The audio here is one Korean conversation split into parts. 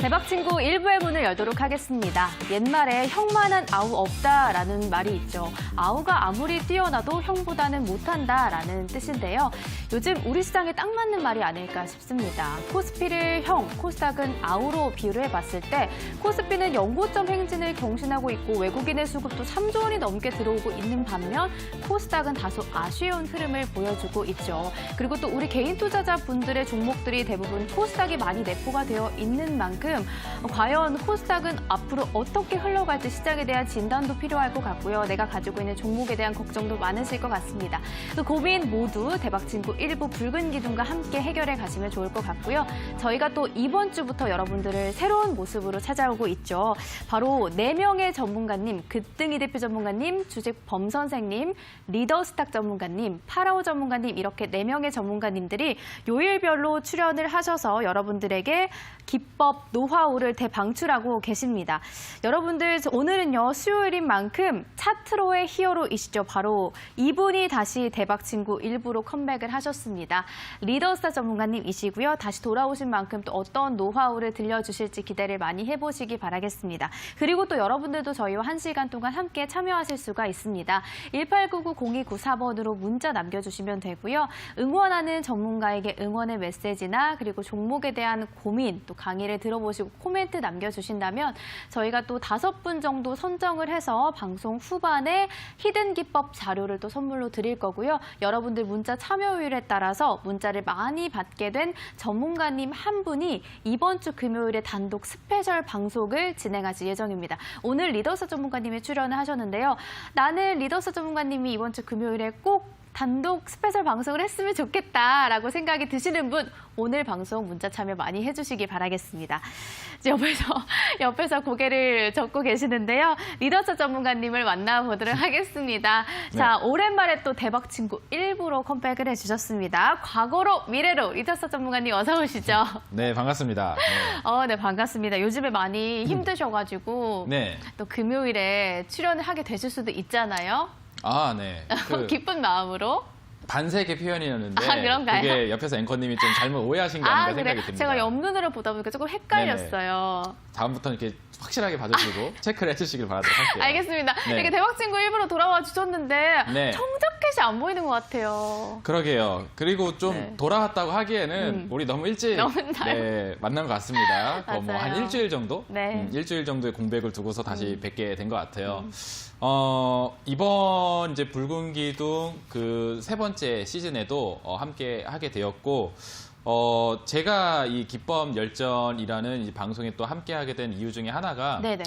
대박친구 1부의 문을 열도록 하겠습니다. 옛말에 형만한 아우 없다라는 말이 있죠. 아우가 아무리 뛰어나도 형보다는 못한다라는 뜻인데요. 요즘 우리 시장에 딱 맞는 말이 아닐까 싶습니다. 코스피를 형, 코스닥은 아우로 비유를 해봤을 때 코스피는 연고점 행진을 경신하고 있고 외국인의 수급도 3조 원이 넘게 들어오고 있는 반면 코스닥은 다소 아쉬운 흐름을 보여주고 있죠. 그리고 또 우리 개인 투자자분들의 종목들이 대부분 코스닥이 많이 내포가 되어 있는 만큼 과연 코스닥은 앞으로 어떻게 흘러갈지 시장에 대한 진단도 필요할 것 같고요. 내가 가지고 있는 종목에 대한 걱정도 많으실 것 같습니다. 또 고민 모두 대박친구 1부 붉은 기둥과 함께 해결해 가시면 좋을 것 같고요. 저희가 또 이번 주부터 여러분들을 새로운 모습으로 찾아오고 있죠. 바로 4명의 전문가님, 그등이 대표 전문가님, 주식 범 선생님, 리더스탁 전문가님, 파라오 전문가님 이렇게 4명의 전문가님들이 요일별로 출연을 하셔서 여러분들에게 기법, 노하우를 대방출하고 계십니다. 여러분들 오늘은요 수요일인 만큼 차트로의 히어로이시죠. 바로 이분이 다시 대박친구 1부로 컴백을 하셨습니다. 리더스타 전문가님이시고요. 다시 돌아오신 만큼 또 어떤 노하우를 들려주실지 기대를 많이 해보시기 바라겠습니다. 그리고 또 여러분들도 저희와 1시간 동안 함께 참여하실 수가 있습니다. 1899-0294번으로 문자 남겨주시면 되고요. 응원하는 전문가에게 응원의 메시지나 그리고 종목에 대한 고민, 또 강의를 들어보시고 코멘트 남겨주신다면 저희가 또 5분 정도 선정을 해서 방송 후반에 히든 기법 자료를 또 선물로 드릴 거고요. 여러분들 문자 참여율에 따라서 문자를 많이 받게 된 전문가님 한 분이 이번 주 금요일에 단독 스페셜 방송을 진행하실 예정입니다. 오늘 리더스 전문가님이 출연을 하셨는데요. 나는 리더스 전문가님이 이번 주 금요일에 꼭 단독 스페셜 방송을 했으면 좋겠다라고 생각이 드시는 분 오늘 방송 문자 참여 많이 해주시기 바라겠습니다. 옆에서 고개를 젓고 계시는데요. 리더스 전문가님을 만나보도록 하겠습니다. 네. 자, 오랜만에 또 대박친구 1부로 컴백을 해주셨습니다. 과거로 미래로 리더스 전문가님 어서 오시죠. 네, 반갑습니다. 네. 네, 반갑습니다. 요즘에 많이 힘드셔가지고 네. 또 금요일에 출연을 하게 되실 수도 있잖아요. 아, 네. 기쁜 마음으로. 반색의 표현이었는데 그런가요? 그게 옆에서 앵커님이 좀 잘못 오해하신 게 아닌가 생각이 듭니다. 제가 옆눈으로 보다 보니까 조금 헷갈렸어요. 네네. 다음부터는 이렇게 확실하게 봐주시고 체크를 해주시길 바라도록 할게요. 알겠습니다. 네. 이렇게 대박친구 1부로 돌아와 주셨는데 네. 청자켓이 안 보이는 것 같아요. 그러게요. 그리고 좀 네. 돌아왔다고 하기에는 우리 너무 일찍 만난 것 같습니다. 뭐 한 일주일 정도? 네. 일주일 정도의 공백을 두고서 다시 뵙게 된 것 같아요. 이번 이제 붉은 기둥 그 3번째 시즌에도 함께 하게 되었고, 제가 이 기법 열전이라는 이 방송에 또 함께 하게 된 이유 중에 하나가, 네네.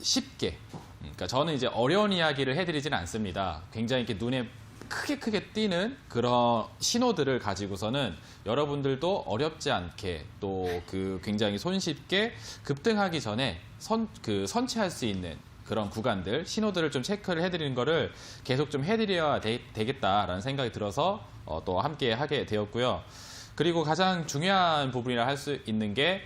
쉽게, 그러니까 저는 이제 어려운 이야기를 해드리지는 않습니다. 굉장히 이렇게 눈에 크게 띄는 그런 신호들을 가지고서는 여러분들도 어렵지 않게 또 그 굉장히 손쉽게 급등하기 전에 선취할 수 있는 그런 구간들, 신호들을 좀 체크를 해드리는 거를 계속 좀 해드려야 되겠다라는 생각이 들어서 또 함께 하게 되었고요. 그리고 가장 중요한 부분이라 할 수 있는 게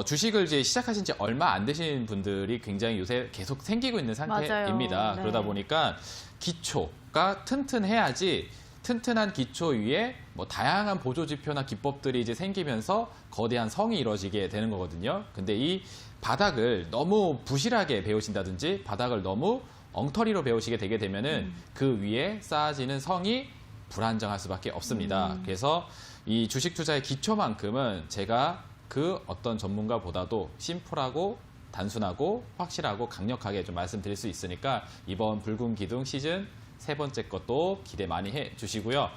주식을 이제 시작하신 지 얼마 안 되신 분들이 굉장히 요새 계속 생기고 있는 상태입니다. 맞아요. 네. 그러다 보니까 기초가 튼튼해야지 튼튼한 기초 위에 뭐 다양한 보조 지표나 기법들이 이제 생기면서 거대한 성이 이루어지게 되는 거거든요. 근데 이 바닥을 너무 부실하게 배우신다든지 바닥을 너무 엉터리로 배우시게 되게 되면은 그 위에 쌓아지는 성이 불안정할 수밖에 없습니다. 그래서 이 주식 투자의 기초만큼은 제가 그 어떤 전문가보다도 심플하고 단순하고 확실하고 강력하게 좀 말씀드릴 수 있으니까 이번 붉은 기둥 시즌 3번째 것도 기대 많이 해주시고요.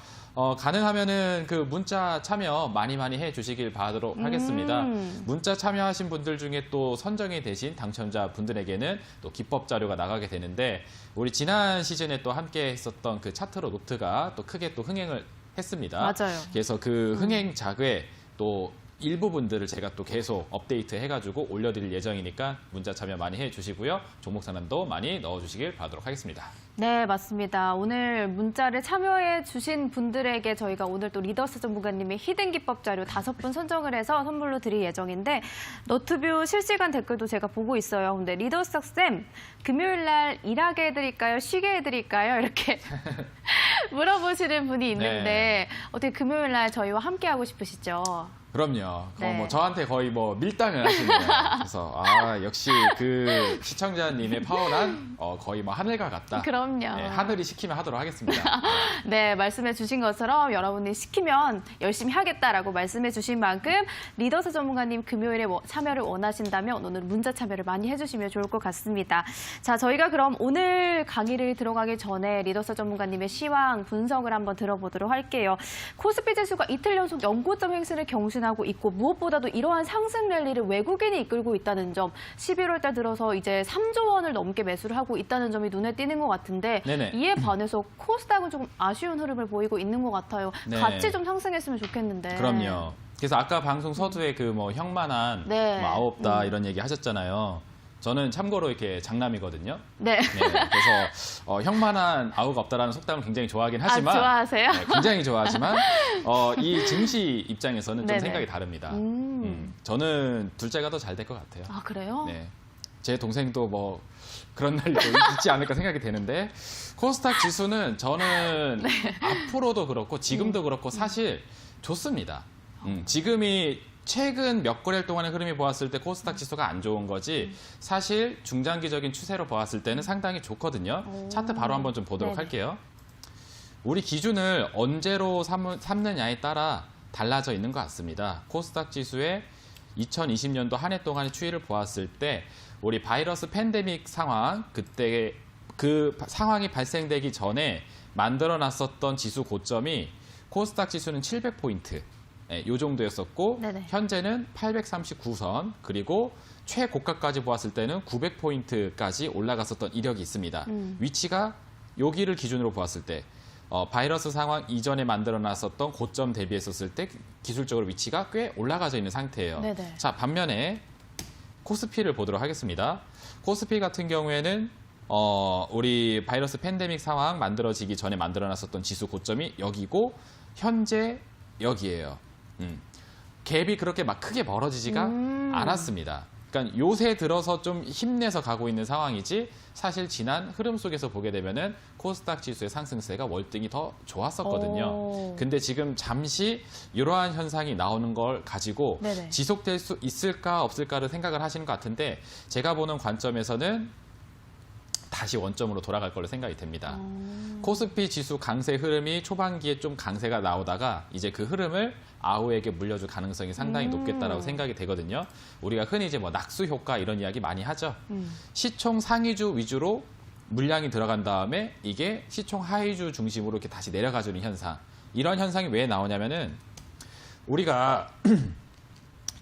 가능하면은 그 문자 참여 많이 해주시길 바라도록 하겠습니다. 문자 참여하신 분들 중에 또 선정이 되신 당첨자 분들에게는 또 기법 자료가 나가게 되는데 우리 지난 시즌에 또 함께 했었던 그 차트로 노트가 또 크게 또 흥행을 했습니다. 맞아요. 그래서 그 흥행작에 또 일부분들을 제가 또 계속 업데이트 해가지고 올려드릴 예정이니까 문자 참여 많이 해주시고요. 종목 상담도 많이 넣어주시길 바라도록 하겠습니다. 네, 맞습니다. 오늘 문자를 참여해 주신 분들에게 저희가 오늘 또 리더스 전문가님의 히든 기법 자료 5분 선정을 해서 선물로 드릴 예정인데 너튜브 실시간 댓글도 제가 보고 있어요. 근데 리더스 쌤, 금요일 날 일하게 해드릴까요? 쉬게 해드릴까요? 이렇게 물어보시는 분이 있는데 네. 어떻게 금요일 날 저희와 함께 하고 싶으시죠? 그럼요. 네. 뭐 저한테 거의 뭐 밀당을 하시네요. 그래서 역시 그 시청자님의 파워란 거의 뭐 하늘과 같다. 그럼요. 네, 하늘이 시키면 하도록 하겠습니다. 네, 말씀해 주신 것처럼 여러분이 시키면 열심히 하겠다라고 말씀해 주신 만큼 리더스 전문가님 금요일에 참여를 원하신다면 오늘 문자 참여를 많이 해주시면 좋을 것 같습니다. 자, 저희가 그럼 오늘 강의를 들어가기 전에 리더스 전문가님의 시황 분석을 한번 들어보도록 할게요. 코스피 지수가 이틀 연속 연고점 행진을 경신하고 있고 무엇보다도 이러한 상승 랠리를 외국인이 이끌고 있다는 점, 11월 달 들어서 이제 3조 원을 넘게 매수를 하고 있다는 점이 눈에 띄는 것 같은데 네네. 이에 반해서 코스닥은 조금 아쉬운 흐름을 보이고 있는 것 같아요. 네. 같이 좀 상승했으면 좋겠는데. 그럼요. 그래서 아까 방송 서두에 그 뭐 형만한 네. 뭐 아홉다 이런 얘기 하셨잖아요. 저는 참고로 이렇게 장남이거든요. 네. 네, 그래서 형만한 아우가 없다라는 속담을 굉장히 좋아하긴 하지만 좋아하세요? 네, 굉장히 좋아하지만 이 증시 입장에서는 좀 네네. 생각이 다릅니다. 저는 둘째가 더 잘 될 것 같아요. 아, 그래요? 네, 제 동생도 뭐 그런 날이 또 있지 않을까 생각이 되는데 코스닥 지수는 저는 네. 앞으로도 그렇고 지금도 그렇고 사실 좋습니다. 지금이 최근 몇 거래일 동안의 흐름이 보았을 때 코스닥 지수가 안 좋은 거지 사실 중장기적인 추세로 보았을 때는 상당히 좋거든요. 차트 바로 한번 좀 보도록 네네. 할게요. 우리 기준을 언제로 삼느냐에 따라 달라져 있는 것 같습니다. 코스닥 지수의 2020년도 한 해 동안의 추이를 보았을 때 우리 바이러스 팬데믹 상황, 그때 그 상황이 발생되기 전에 만들어놨었던 지수 고점이 코스닥 지수는 700포인트, 이 정도였었고 네네. 현재는 839선, 그리고 최고가까지 보았을 때는 900포인트까지 올라갔었던 이력이 있습니다. 위치가 여기를 기준으로 보았을 때 바이러스 상황 이전에 만들어놨었던 고점 대비했었을 때 기술적으로 위치가 꽤 올라가져 있는 상태예요. 네네. 자, 반면에 코스피를 보도록 하겠습니다. 코스피 같은 경우에는 우리 바이러스 팬데믹 상황 만들어지기 전에 만들어놨었던 지수 고점이 여기고 현재 여기예요. 갭이 그렇게 막 크게 벌어지지가 않았습니다. 그러니까 요새 들어서 좀 힘내서 가고 있는 상황이지 사실 지난 흐름 속에서 보게 되면은 코스닥 지수의 상승세가 월등히 더 좋았었거든요. 오. 근데 지금 잠시 이러한 현상이 나오는 걸 가지고 네네. 지속될 수 있을까 없을까를 생각을 하시는 것 같은데 제가 보는 관점에서는 다시 원점으로 돌아갈 걸로 생각이 됩니다. 코스피 지수 강세 흐름이 초반기에 좀 강세가 나오다가 이제 그 흐름을 아우에게 물려줄 가능성이 상당히 높겠다라고 생각이 되거든요. 우리가 흔히 이제 뭐 낙수 효과 이런 이야기 많이 하죠. 시총 상위주 위주로 물량이 들어간 다음에 이게 시총 하위주 중심으로 이렇게 다시 내려가주는 현상. 이런 현상이 왜 나오냐면은 우리가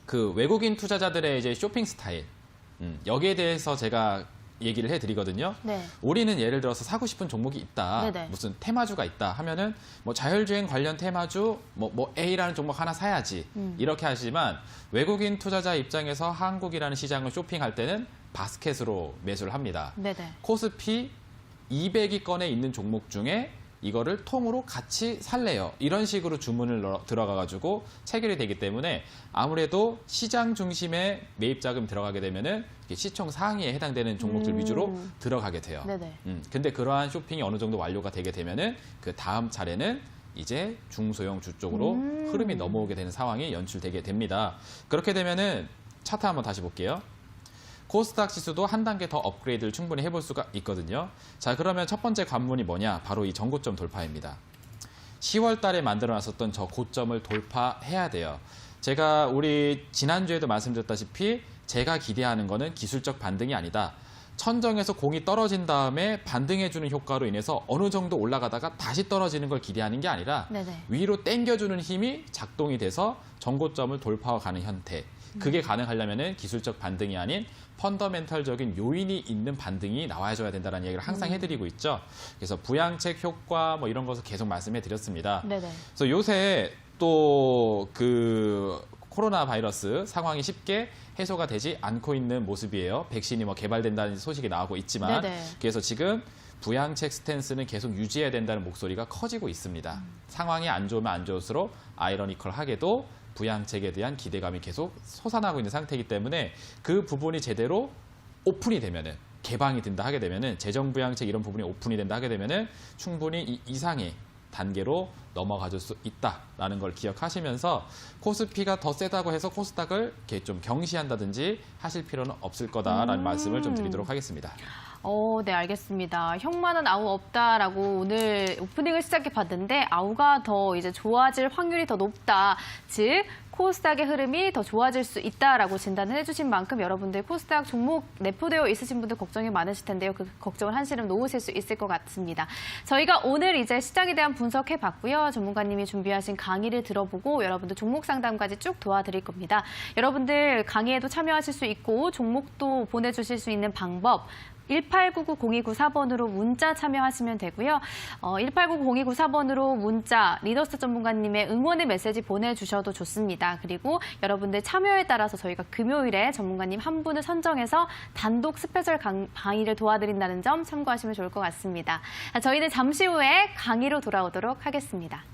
그 외국인 투자자들의 이제 쇼핑 스타일 여기에 대해서 제가 얘기를 해드리거든요. 네. 우리는 예를 들어서 사고 싶은 종목이 있다. 네네. 무슨 테마주가 있다 하면은 뭐 자율주행 관련 테마주 뭐 A라는 종목 하나 사야지. 이렇게 하시지만 외국인 투자자 입장에서 한국이라는 시장을 쇼핑할 때는 바스켓으로 매수를 합니다. 네네. 코스피 200위권에 있는 종목 중에 이거를 통으로 같이 살래요. 이런 식으로 주문을 들어가가지고 체결이 되기 때문에 아무래도 시장 중심의 매입 자금 들어가게 되면은 시총 상위에 해당되는 종목들 위주로 들어가게 돼요. 네네. 근데 그러한 쇼핑이 어느 정도 완료가 되게 되면은 그 다음 차례는 이제 중소형 주 쪽으로 흐름이 넘어오게 되는 상황이 연출되게 됩니다. 그렇게 되면은 차트 한번 다시 볼게요. 코스닥 지수도 한 단계 더 업그레이드를 충분히 해볼 수가 있거든요. 자, 그러면 첫 번째 관문이 뭐냐? 바로 이 전고점 돌파입니다. 10월 달에 만들어놨었던 저 고점을 돌파해야 돼요. 제가 우리 지난주에도 말씀드렸다시피 제가 기대하는 거는 기술적 반등이 아니다. 천정에서 공이 떨어진 다음에 반등해주는 효과로 인해서 어느 정도 올라가다가 다시 떨어지는 걸 기대하는 게 아니라 네네. 위로 당겨주는 힘이 작동이 돼서 전고점을 돌파가는 형태. 그게 가능하려면 기술적 반등이 아닌 펀더멘털적인 요인이 있는 반등이 나와줘야 된다는 얘기를 항상 해드리고 있죠. 그래서 부양책 효과 뭐 이런 것을 계속 말씀해드렸습니다. 네네. 그래서 요새 또 그 코로나 바이러스 상황이 쉽게 해소가 되지 않고 있는 모습이에요. 백신이 뭐 개발된다는 소식이 나오고 있지만 네네. 그래서 지금 부양책 스탠스는 계속 유지해야 된다는 목소리가 커지고 있습니다. 상황이 안 좋으면 안 좋을수록 아이러니컬하게도 부양책에 대한 기대감이 계속 솟아나고 있는 상태이기 때문에 그 부분이 제대로 오픈이 되면은 개방이 된다 하게 되면은 재정부양책 이런 부분이 오픈이 된다 하게 되면은 충분히 이 이상의 단계로 넘어가줄 수 있다라는 걸 기억하시면서 코스피가 더 세다고 해서 코스닥을 이렇게 좀 경시한다든지 하실 필요는 없을 거다라는 말씀을 좀 드리도록 하겠습니다. 네, 알겠습니다. 형만은 아우 없다라고 오늘 오프닝을 시작해 봤는데 아우가 더 이제 좋아질 확률이 더 높다. 즉, 코스닥의 흐름이 더 좋아질 수 있다라고 진단을 해주신 만큼 여러분들 코스닥 종목 내포되어 있으신 분들 걱정이 많으실 텐데요. 그 걱정을 한시름 놓으실 수 있을 것 같습니다. 저희가 오늘 이제 시장에 대한 분석해 봤고요. 전문가님이 준비하신 강의를 들어보고 여러분들 종목 상담까지 쭉 도와드릴 겁니다. 여러분들 강의에도 참여하실 수 있고 종목도 보내주실 수 있는 방법 1899024번으로 문자 참여하시면 되고요. 1899024번으로 문자 리더스 전문가님의 응원의 메시지 보내주셔도 좋습니다. 그리고 여러분들 참여에 따라서 저희가 금요일에 전문가님 한 분을 선정해서 단독 스페셜 강의를 도와드린다는 점 참고하시면 좋을 것 같습니다. 저희는 잠시 후에 강의로 돌아오도록 하겠습니다.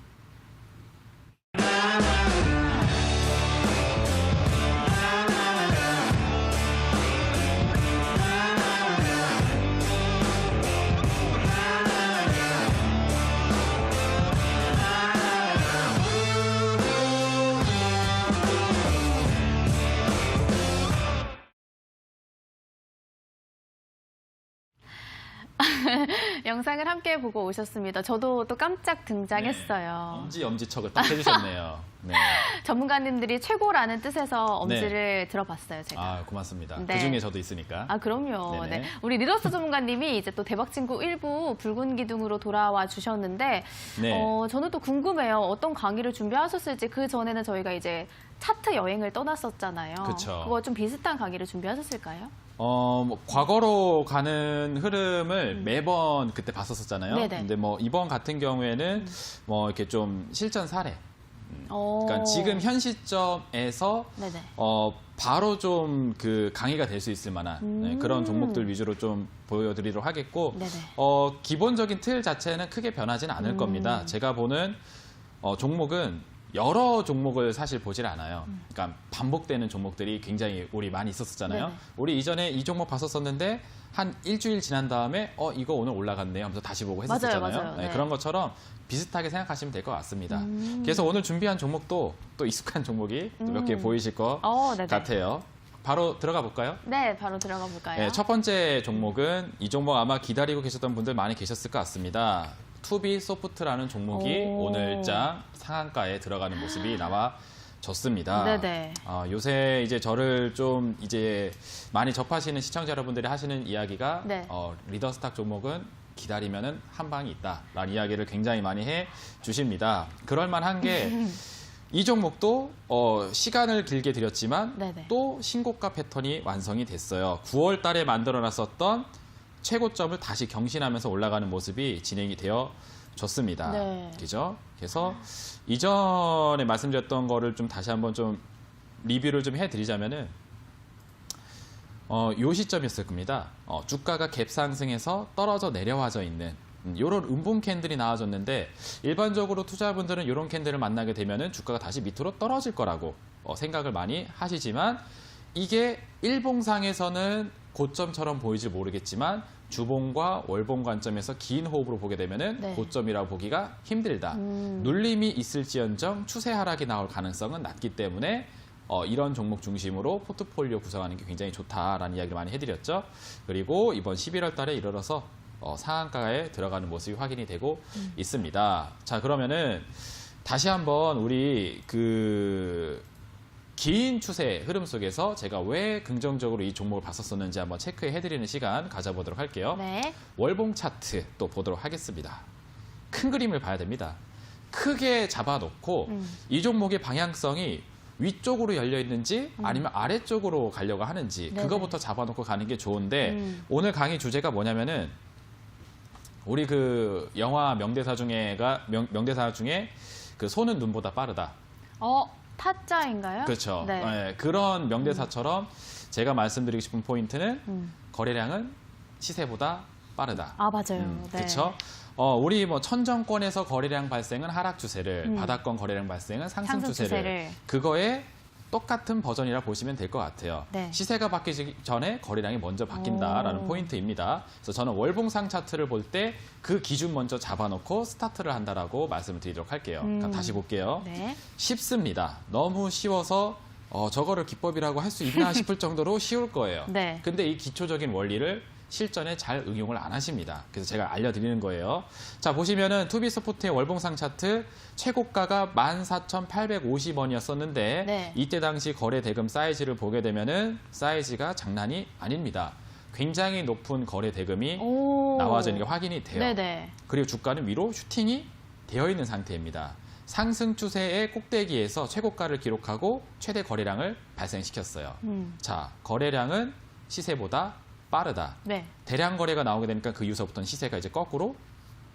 영상을 함께 보고 오셨습니다. 저도 또 깜짝 등장했어요. 네, 엄지척을 딱 해주셨네요. 네. 전문가님들이 최고라는 뜻에서 엄지를 들어봤어요, 제가. 아, 고맙습니다. 네. 그중에 저도 있으니까. 아, 그럼요. 네네. 네. 우리 리더스 전문가님이 이제 또 대박친구 1부 붉은 기둥으로 돌아와 주셨는데, 네. 저는 또 궁금해요. 어떤 강의를 준비하셨을지. 그 전에는 저희가 이제 차트 여행을 떠났었잖아요. 그쵸. 그거 좀 비슷한 강의를 준비하셨을까요? 뭐 과거로 가는 흐름을 매번 그때 봤었잖아요. 네네. 근데 뭐 이번 같은 경우에는 뭐 이렇게 좀 실전 사례. 그러니까 지금 현 시점에서 네네. 바로 좀 그 강의가 될 수 있을 만한 네, 그런 종목들 위주로 좀 보여드리도록 하겠고, 네네. 기본적인 틀 자체는 크게 변하지는 않을 겁니다. 제가 보는 종목은 여러 종목을 사실 보질 않아요. 그러니까 반복되는 종목들이 굉장히 우리 많이 있었잖아요. 네네. 우리 이전에 이 종목 봤었었는데 한 일주일 지난 다음에 이거 오늘 올라갔네요 하면서 다시 보고 했었잖아요. 맞아요. 네, 네. 그런 것처럼 비슷하게 생각하시면 될 것 같습니다. 그래서 오늘 준비한 종목도 또 익숙한 종목이 몇 개 보이실 것 네네. 같아요. 바로 들어가 볼까요? 네, 바로 들어가 볼까요? 네, 첫 번째 종목은 이 종목 아마 기다리고 계셨던 분들 많이 계셨을 것 같습니다. 투비소프트라는 종목이 오늘장 상한가에 들어가는 모습이 나와졌습니다. 네네. 요새 이제 저를 좀 이제 많이 접하시는 시청자 여러분들이 하시는 이야기가 네. 리더스탁 종목은 기다리면은 한 방이 있다라는 이야기를 굉장히 많이 해 주십니다. 그럴 만한 게 이 종목도 시간을 길게 들였지만 네네. 또 신고가 패턴이 완성이 됐어요. 9월 달에 만들어놨었던 최고점을 다시 경신하면서 올라가는 모습이 진행이 되어졌습니다. 네. 그죠? 그래서 이전에 말씀드렸던 거를 좀 다시 한번 좀 리뷰를 좀 해드리자면은 요 시점이었을 겁니다. 주가가 갭 상승해서 떨어져 내려와져 있는 이런 음봉 캔들이 나와줬는데 일반적으로 투자분들은 이런 캔들을 만나게 되면은 주가가 다시 밑으로 떨어질 거라고 생각을 많이 하시지만 이게 일봉상에서는 고점처럼 보이지 모르겠지만 주봉과 월봉 관점에서 긴 호흡으로 보게 되면은 네. 고점이라고 보기가 힘들다. 눌림이 있을지언정 추세 하락이 나올 가능성은 낮기 때문에 이런 종목 중심으로 포트폴리오 구성하는 게 굉장히 좋다라는 이야기를 많이 해드렸죠. 그리고 이번 11월 달에 이르러서 상한가에 들어가는 모습이 확인이 되고 있습니다. 자, 그러면은 다시 한번 우리 긴 추세 흐름 속에서 제가 왜 긍정적으로 이 종목을 봤었었는지 한번 체크해드리는 시간 가져보도록 할게요. 네. 월봉 차트 또 보도록 하겠습니다. 큰 그림을 봐야 됩니다. 크게 잡아놓고 이 종목의 방향성이 위쪽으로 열려 있는지 아니면 아래쪽으로 가려고 하는지 네네. 그거부터 잡아놓고 가는 게 좋은데 오늘 강의 주제가 뭐냐면은 우리 그 영화 명대사 중에 그 손은 눈보다 빠르다. 타짜인가요? 그렇죠. 네. 네, 그런 명대사처럼 제가 말씀드리고 싶은 포인트는 거래량은 시세보다 빠르다. 아, 맞아요. 네. 그렇죠. 우리 뭐 천정권에서 거래량 발생은 하락 추세를, 바닥권 거래량 발생은 상승 추세를 그거에 똑같은 버전이라 보시면 될 것 같아요. 네. 시세가 바뀌기 전에 거래량이 먼저 바뀐다라는 포인트입니다. 그래서 저는 월봉상 차트를 볼 때 그 기준 먼저 잡아놓고 스타트를 한다라고 말씀을 드리도록 할게요. 그럼 다시 볼게요. 네. 쉽습니다. 너무 쉬워서 저거를 기법이라고 할 수 있나 싶을 정도로 쉬울 거예요. 네. 근데 이 기초적인 원리를 실전에 잘 응용을 안 하십니다. 그래서 제가 알려드리는 거예요. 자, 보시면은 투비스포트의 월봉상 차트 최고가가 14,850원이었었는데 네. 이때 당시 거래 대금 사이즈를 보게 되면은 사이즈가 장난이 아닙니다. 굉장히 높은 거래 대금이 나와져 있는 게 확인이 돼요. 네네. 그리고 주가는 위로 슈팅이 되어 있는 상태입니다. 상승 추세의 꼭대기에서 최고가를 기록하고 최대 거래량을 발생시켰어요. 자, 거래량은 시세보다 빠르다. 네. 대량 거래가 나오게 되니까 그 이후서부터는 시세가 이제 거꾸로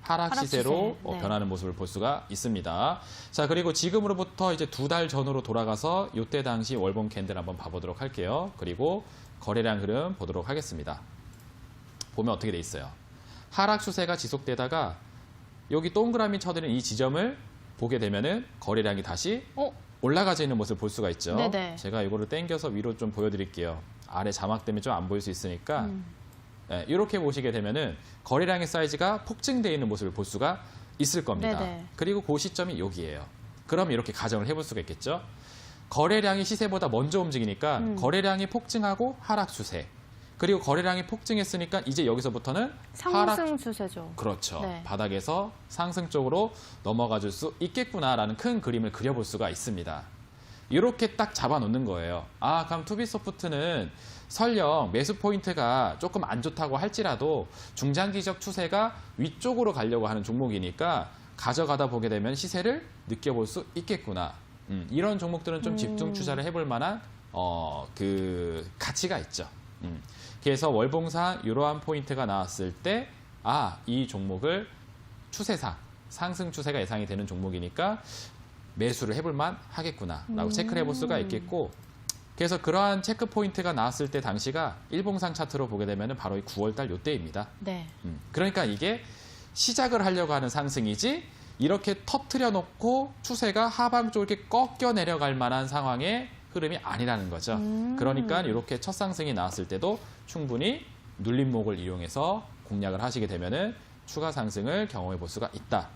하락 시세로 네. 변하는 모습을 볼 수가 있습니다. 자, 그리고 지금으로부터 이제 2달 전으로 돌아가서 이때 당시 월봉 캔들 한번 봐보도록 할게요. 그리고 거래량 흐름 보도록 하겠습니다. 보면 어떻게 돼 있어요? 하락 추세가 지속되다가 여기 동그라미 쳐드는 이 지점을 보게 되면은 거래량이 다시 올라가져 있는 모습을 볼 수가 있죠. 네네. 제가 이거를 당겨서 위로 좀 보여드릴게요. 아래 자막 때문에 좀 안 보일 수 있으니까 네, 이렇게 보시게 되면은 거래량의 사이즈가 폭증되어 있는 모습을 볼 수가 있을 겁니다. 네네. 그리고 그 시점이 여기예요. 그럼 이렇게 가정을 해볼 수가 있겠죠. 거래량이 시세보다 먼저 움직이니까 거래량이 폭증하고 하락 추세. 그리고 거래량이 폭증했으니까 이제 여기서부터는 상승 추세죠. 그렇죠. 네. 바닥에서 상승 쪽으로 넘어가 줄 수 있겠구나라는 큰 그림을 그려볼 수가 있습니다. 이렇게 딱 잡아놓는 거예요. 아, 그럼 투비소프트는 설령 매수 포인트가 조금 안 좋다고 할지라도 중장기적 추세가 위쪽으로 가려고 하는 종목이니까 가져가다 보게 되면 시세를 느껴볼 수 있겠구나. 이런 종목들은 좀 집중 투자를 해볼 만한 그 가치가 있죠. 그래서 월봉상 이러한 포인트가 나왔을 때 이 종목을 추세상 상승 추세가 예상이 되는 종목이니까 매수를 해볼 만 하겠구나라고 체크를 해볼 수가 있겠고, 그래서 그러한 체크 포인트가 나왔을 때 당시가 일봉상 차트로 보게 되면 바로 이 9월달 요때입니다. 네. 그러니까 이게 시작을 하려고 하는 상승이지 이렇게 터트려 놓고 추세가 하방 쪽으로 이렇게 꺾여 내려갈 만한 상황의 흐름이 아니라는 거죠. 그러니까 이렇게 첫 상승이 나왔을 때도 충분히 눌림목을 이용해서 공략을 하시게 되면은 추가 상승을 경험해 볼 수가 있다.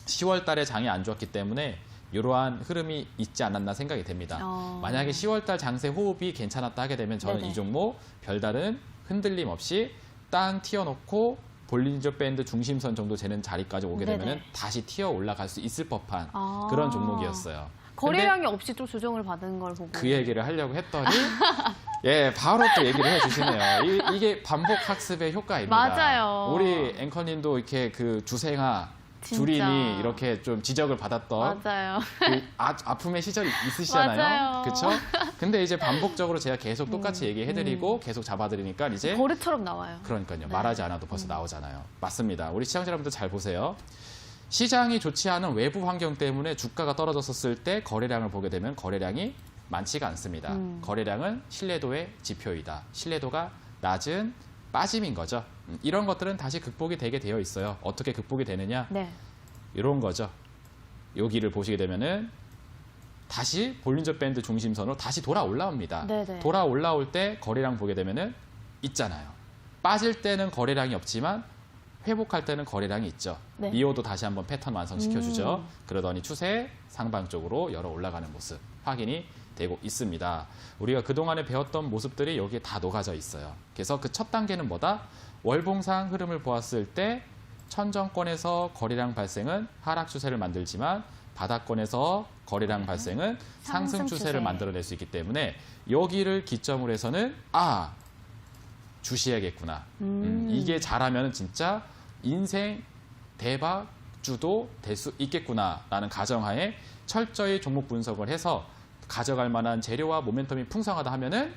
10월 달에 장이 안 좋았기 때문에 이러한 흐름이 있지 않았나 생각이 됩니다. 만약에 10월 달 장세 호흡이 괜찮았다 하게 되면 저는 네네. 이 종목 별다른 흔들림 없이 땅 튀어놓고 볼린저 밴드 중심선 정도 되는 자리까지 오게 되면 네네. 다시 튀어 올라갈 수 있을 법한 그런 종목이었어요. 거래량이 없이 또 조정을 받은 걸 보고. 그 얘기를 하려고 했더니 예, 바로 또 얘기를 해주시네요. 이게 반복 학습의 효과입니다. 맞아요. 우리 앵커님도 이렇게 그 주생아, 진짜. 주린이 이렇게 좀 지적을 받았던 맞아요. 그 아픔의 시절이 있으시잖아요. 맞아요. 그렇죠? 근데 이제 반복적으로 제가 계속 똑같이 얘기해드리고 계속 잡아드리니까 이제 버릇처럼 나와요. 그러니까요. 네. 말하지 않아도 벌써 나오잖아요. 맞습니다. 우리 시청자 여러분들 잘 보세요. 시장이 좋지 않은 외부 환경 때문에 주가가 떨어졌었을 때 거래량을 보게 되면 거래량이 많지가 않습니다. 거래량은 신뢰도의 지표이다. 신뢰도가 낮은 빠짐인 거죠. 이런 것들은 다시 극복이 되게 되어 있어요. 어떻게 극복이 되느냐? 네. 이런 거죠. 여기를 보시게 되면은 다시 볼린저 밴드 중심선으로 다시 돌아 올라옵니다. 네네. 돌아 올라올 때 거래량 보게 되면은 있잖아요. 빠질 때는 거래량이 없지만 회복할 때는 거래량이 있죠. 네. 이호도 다시 한번 패턴 완성시켜주죠. 그러더니 추세 상방 쪽으로 열어 올라가는 모습 확인이 되고 있습니다. 우리가 그동안에 배웠던 모습들이 여기에 다 녹아져 있어요. 그래서 그 첫 단계는 뭐다? 월봉상 흐름을 보았을 때 천정권에서 거래량 발생은 하락 추세를 만들지만 바닥권에서 거래량 발생은 상승 추세를 만들어낼 수 있기 때문에 여기를 기점으로 해서는 주시해야겠구나. 이게 잘하면 진짜 인생 대박 주도 될 수 있겠구나라는 가정하에 철저히 종목 분석을 해서 가져갈 만한 재료와 모멘텀이 풍성하다 하면은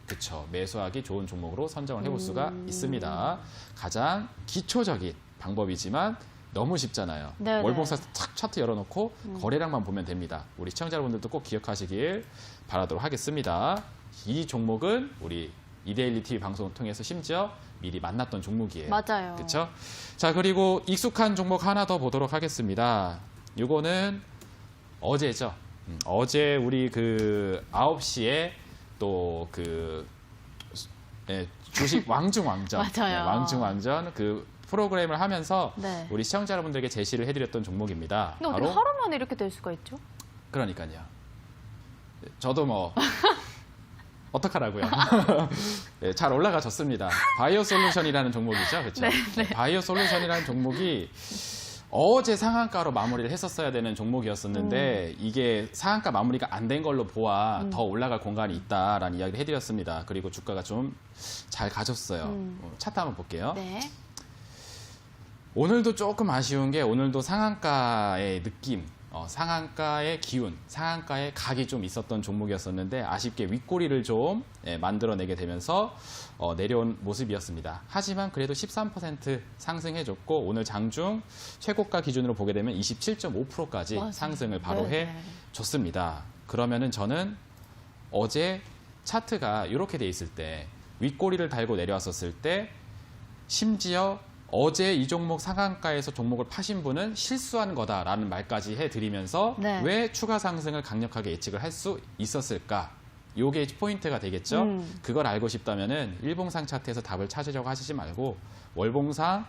그쵸, 매수하기 좋은 종목으로 선정을 해볼 수가 있습니다. 가장 기초적인 방법이지만 너무 쉽잖아요. 네네. 월봉사 탁 차트 열어놓고 거래량만 보면 됩니다. 우리 시청자분들도 꼭 기억하시길 바라도록 하겠습니다. 이 종목은 우리 이데일리 TV 방송을 통해서 심지어 미리 만났던 종목이에요. 맞아요. 그렇죠? 자, 그리고 익숙한 종목 하나 더 보도록 하겠습니다. 이거는 어제죠. 어제 우리 그 9시에 또 그 주식 왕중왕전, 맞아요. 왕중왕전 그 프로그램을 하면서 네. 우리 시청자 여러분들에게 제시를 해드렸던 종목입니다. 근데 어떻게 하루 만에 이렇게 될 수가 있죠? 그러니까요. 저도 뭐 어떡하라고요. 네, 잘 올라가졌습니다. 바이오 솔루션이라는 종목이죠. 그렇죠? 네. 바이오 솔루션이라는 종목이 어제 상한가로 마무리를 했었어야 되는 종목이었었는데 이게 상한가 마무리가 안 된 걸로 보아 더 올라갈 공간이 있다라는 이야기를 해드렸습니다. 그리고 주가가 좀 잘 가졌어요. 차트 한번 볼게요. 네. 오늘도 조금 아쉬운 게 오늘도 상한가의 느낌, 상한가의 기운, 상한가의 각이 좀 있었던 종목이었었는데 아쉽게 윗꼬리를 좀 만들어내게 되면서 내려온 모습이었습니다. 하지만 그래도 13% 상승해줬고 오늘 장중 최고가 기준으로 보게 되면 27.5%까지 맞아요. 상승을 바로 네네. 해줬습니다. 그러면은 저는 어제 차트가 이렇게 돼 있을 때 윗꼬리를 달고 내려왔었을 때 심지어 어제 이 종목 상한가에서 종목을 파신 분은 실수한 거다라는 말까지 해드리면서 네. 왜 추가 상승을 강력하게 예측을 할 수 있었을까? 요게 포인트가 되겠죠. 그걸 알고 싶다면은 일봉상 차트에서 답을 찾으려고 하시지 말고 월봉상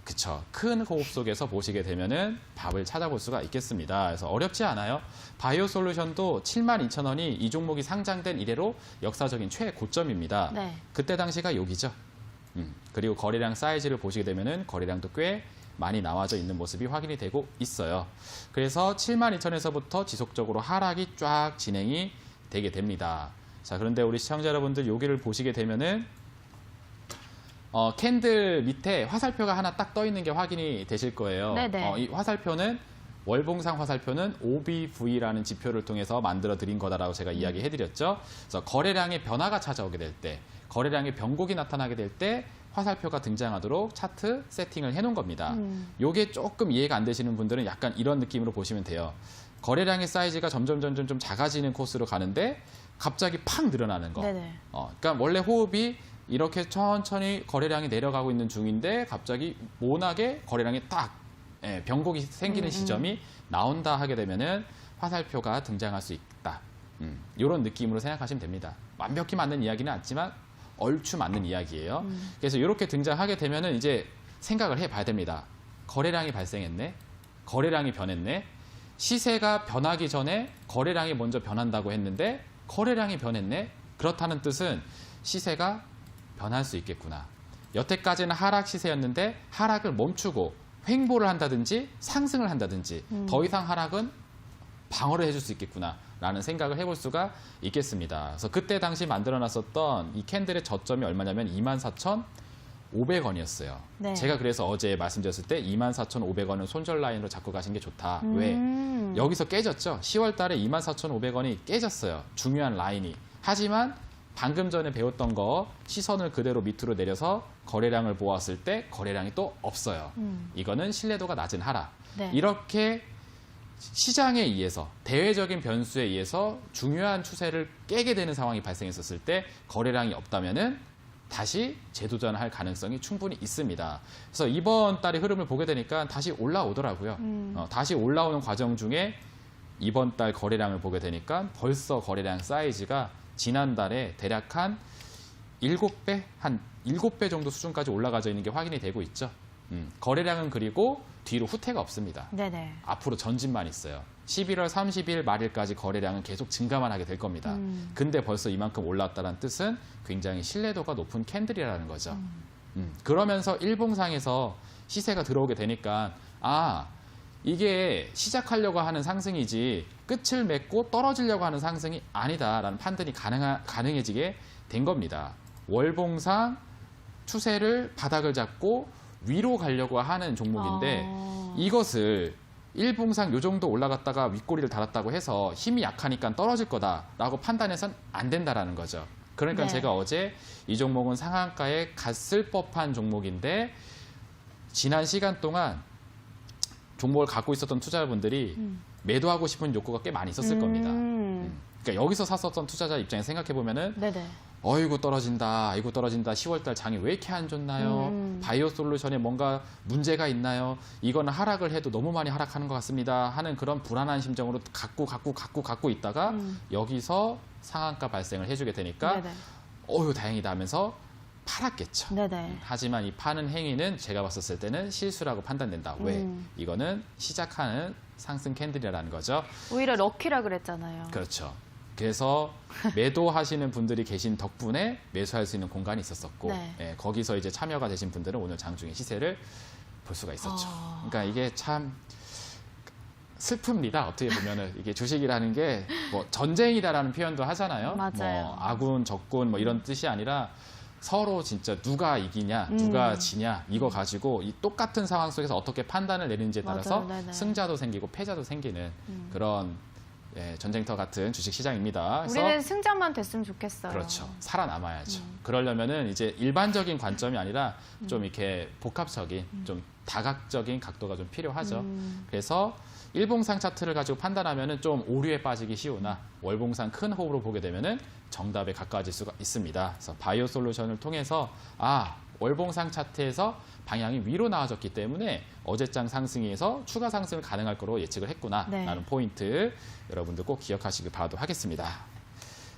그쵸. 큰 호흡 속에서 보시게 되면은 답을 찾아볼 수가 있겠습니다. 그래서 어렵지 않아요. 바이오 솔루션도 72,000원이 이 종목이 상장된 이래로 역사적인 최고점입니다. 네. 그때 당시가 여기죠. 그리고 거래량 사이즈를 보시게 되면은 거래량도 꽤 많이 나와져 있는 모습이 확인이 되고 있어요. 그래서 72,000원에서부터 지속적으로 하락이 쫙 진행이 되게 됩니다. 자, 그런데 우리 시청자 여러분들 여기를 보시게 되면은 캔들 밑에 화살표가 하나 딱 떠 있는 게 확인이 되실 거예요. 네네. 이 화살표는 월봉상 화살표는 OBV라는 지표를 통해서 만들어 드린 거다라고 제가 이야기해 드렸죠. 그래서 거래량의 변화가 찾아오게 될 때, 거래량의 변곡이 나타나게 될 때 화살표가 등장하도록 차트 세팅을 해 놓은 겁니다. 요게 조금 이해가 안 되시는 분들은 약간 이런 느낌으로 보시면 돼요. 거래량의 사이즈가 점점 좀 작아지는 코스로 가는데 갑자기 팍 늘어나는 거. 네네. 그러니까 원래 호흡이 이렇게 천천히 거래량이 내려가고 있는 중인데 갑자기 모나게 거래량이 딱 변곡이 생기는 시점이 나온다 하게 되면은 화살표가 등장할 수 있다. 이런 느낌으로 생각하시면 됩니다. 완벽히 맞는 이야기는 않지만 얼추 맞는 이야기예요. 그래서 이렇게 등장하게 되면은 이제 생각을 해봐야 됩니다. 거래량이 발생했네. 거래량이 변했네. 시세가 변하기 전에 거래량이 먼저 변한다고 했는데 거래량이 변했네. 그렇다는 뜻은 시세가 변할 수 있겠구나. 여태까지는 하락 시세였는데 하락을 멈추고 횡보를 한다든지 상승을 한다든지 더 이상 하락은 방어를 해줄 수 있겠구나 라는 생각을 해볼 수가 있겠습니다. 그래서 그때 당시 만들어놨었던 이 캔들의 저점이 얼마냐면 24,500원이었어요. 네. 제가 그래서 어제 말씀드렸을 때 24,500원은 손절 라인으로 잡고 가신 게 좋다. 왜? 여기서 깨졌죠. 10월 달에 24,500원이 깨졌어요. 중요한 라인이. 하지만 방금 전에 배웠던 거 시선을 그대로 밑으로 내려서 거래량을 보았을 때 거래량이 또 없어요. 이거는 신뢰도가 낮은 하락. 네. 이렇게 시장에 의해서 대외적인 변수에 의해서 중요한 추세를 깨게 되는 상황이 발생했었을 때 거래량이 없다면은 다시 재도전할 가능성이 충분히 있습니다. 그래서 이번 달의 흐름을 보게 되니까 다시 올라오더라고요. 다시 올라오는 과정 중에 이번 달 거래량을 보게 되니까 벌써 거래량 사이즈가 지난달에 대략 한 7배, 한 7배 정도 수준까지 올라가져 있는 게 확인이 되고 있죠. 거래량은 그리고 뒤로 후퇴가 없습니다. 네네. 앞으로 전진만 있어요. 11월 30일 말일까지 거래량은 계속 증가만 하게 될 겁니다. 근데 벌써 이만큼 올랐다는 뜻은 굉장히 신뢰도가 높은 캔들이라는 거죠. 그러면서 일봉상에서 시세가 들어오게 되니까 이게 시작하려고 하는 상승이지 끝을 맺고 떨어지려고 하는 상승이 아니다라는 판단이 가능해지게 된 겁니다. 월봉상 추세를 바닥을 잡고 위로 가려고 하는 종목인데 이것을 일봉상 요 정도 올라갔다가 윗꼬리를 달았다고 해서 힘이 약하니까 떨어질 거다라고 판단해서는 안 된다라는 거죠. 그러니까 네. 제가 어제 이 종목은 상한가에 갔을 법한 종목인데 지난 시간 동안 종목을 갖고 있었던 투자자분들이 매도하고 싶은 욕구가 꽤 많이 있었을 겁니다. 그러니까 여기서 샀었던 투자자 입장에서 생각해 보면은 네네. 어이구 떨어진다, 아이고 떨어진다, 10월달 장이 왜 이렇게 안 좋나요? 바이오 솔루션에 뭔가 문제가 있나요? 이거는 하락을 해도 너무 많이 하락하는 것 같습니다 하는 그런 불안한 심정으로 갖고 있다가 여기서 상한가 발생을 해주게 되니까 네네. 어휴 다행이다 하면서 팔았겠죠. 네네. 하지만 이 파는 행위는 제가 봤었을 때는 실수라고 판단된다. 왜? 이거는 시작하는 상승 캔들이라는 거죠. 오히려 럭키라 그랬잖아요. 그렇죠. 그래서 매도하시는 분들이 계신 덕분에 매수할 수 있는 공간이 있었었고 네. 예, 거기서 이제 참여가 되신 분들은 오늘 장중의 시세를 볼 수가 있었죠. 그러니까 이게 참 슬픕니다. 어떻게 보면은 이게 주식이라는 게 뭐 전쟁이다라는 표현도 하잖아요. 맞아요. 뭐 아군, 적군 뭐 이런 뜻이 아니라 서로 진짜 누가 이기냐, 누가 지냐 이거 가지고 이 똑같은 상황 속에서 어떻게 판단을 내리는지에 따라서 맞아요. 네네. 승자도 생기고 패자도 생기는 그런 예, 전쟁터 같은 주식 시장입니다. 그래서 우리는 승자만 됐으면 좋겠어요. 그렇죠. 살아남아야죠. 그러려면은 이제 일반적인 관점이 아니라 좀 이렇게 복합적인, 좀 다각적인 각도가 좀 필요하죠. 그래서 일봉상 차트를 가지고 판단하면은 좀 오류에 빠지기 쉬우나 월봉상 큰 호흡으로 보게 되면은 정답에 가까워질 수가 있습니다. 그래서 바이오 솔루션을 통해서 월봉상 차트에서 방향이 위로 나와졌기 때문에 어제장 상승에서 추가 상승을 가능할 거로 예측을 했구나라는 네. 포인트 여러분들 꼭 기억하시길 바라도록 하겠습니다.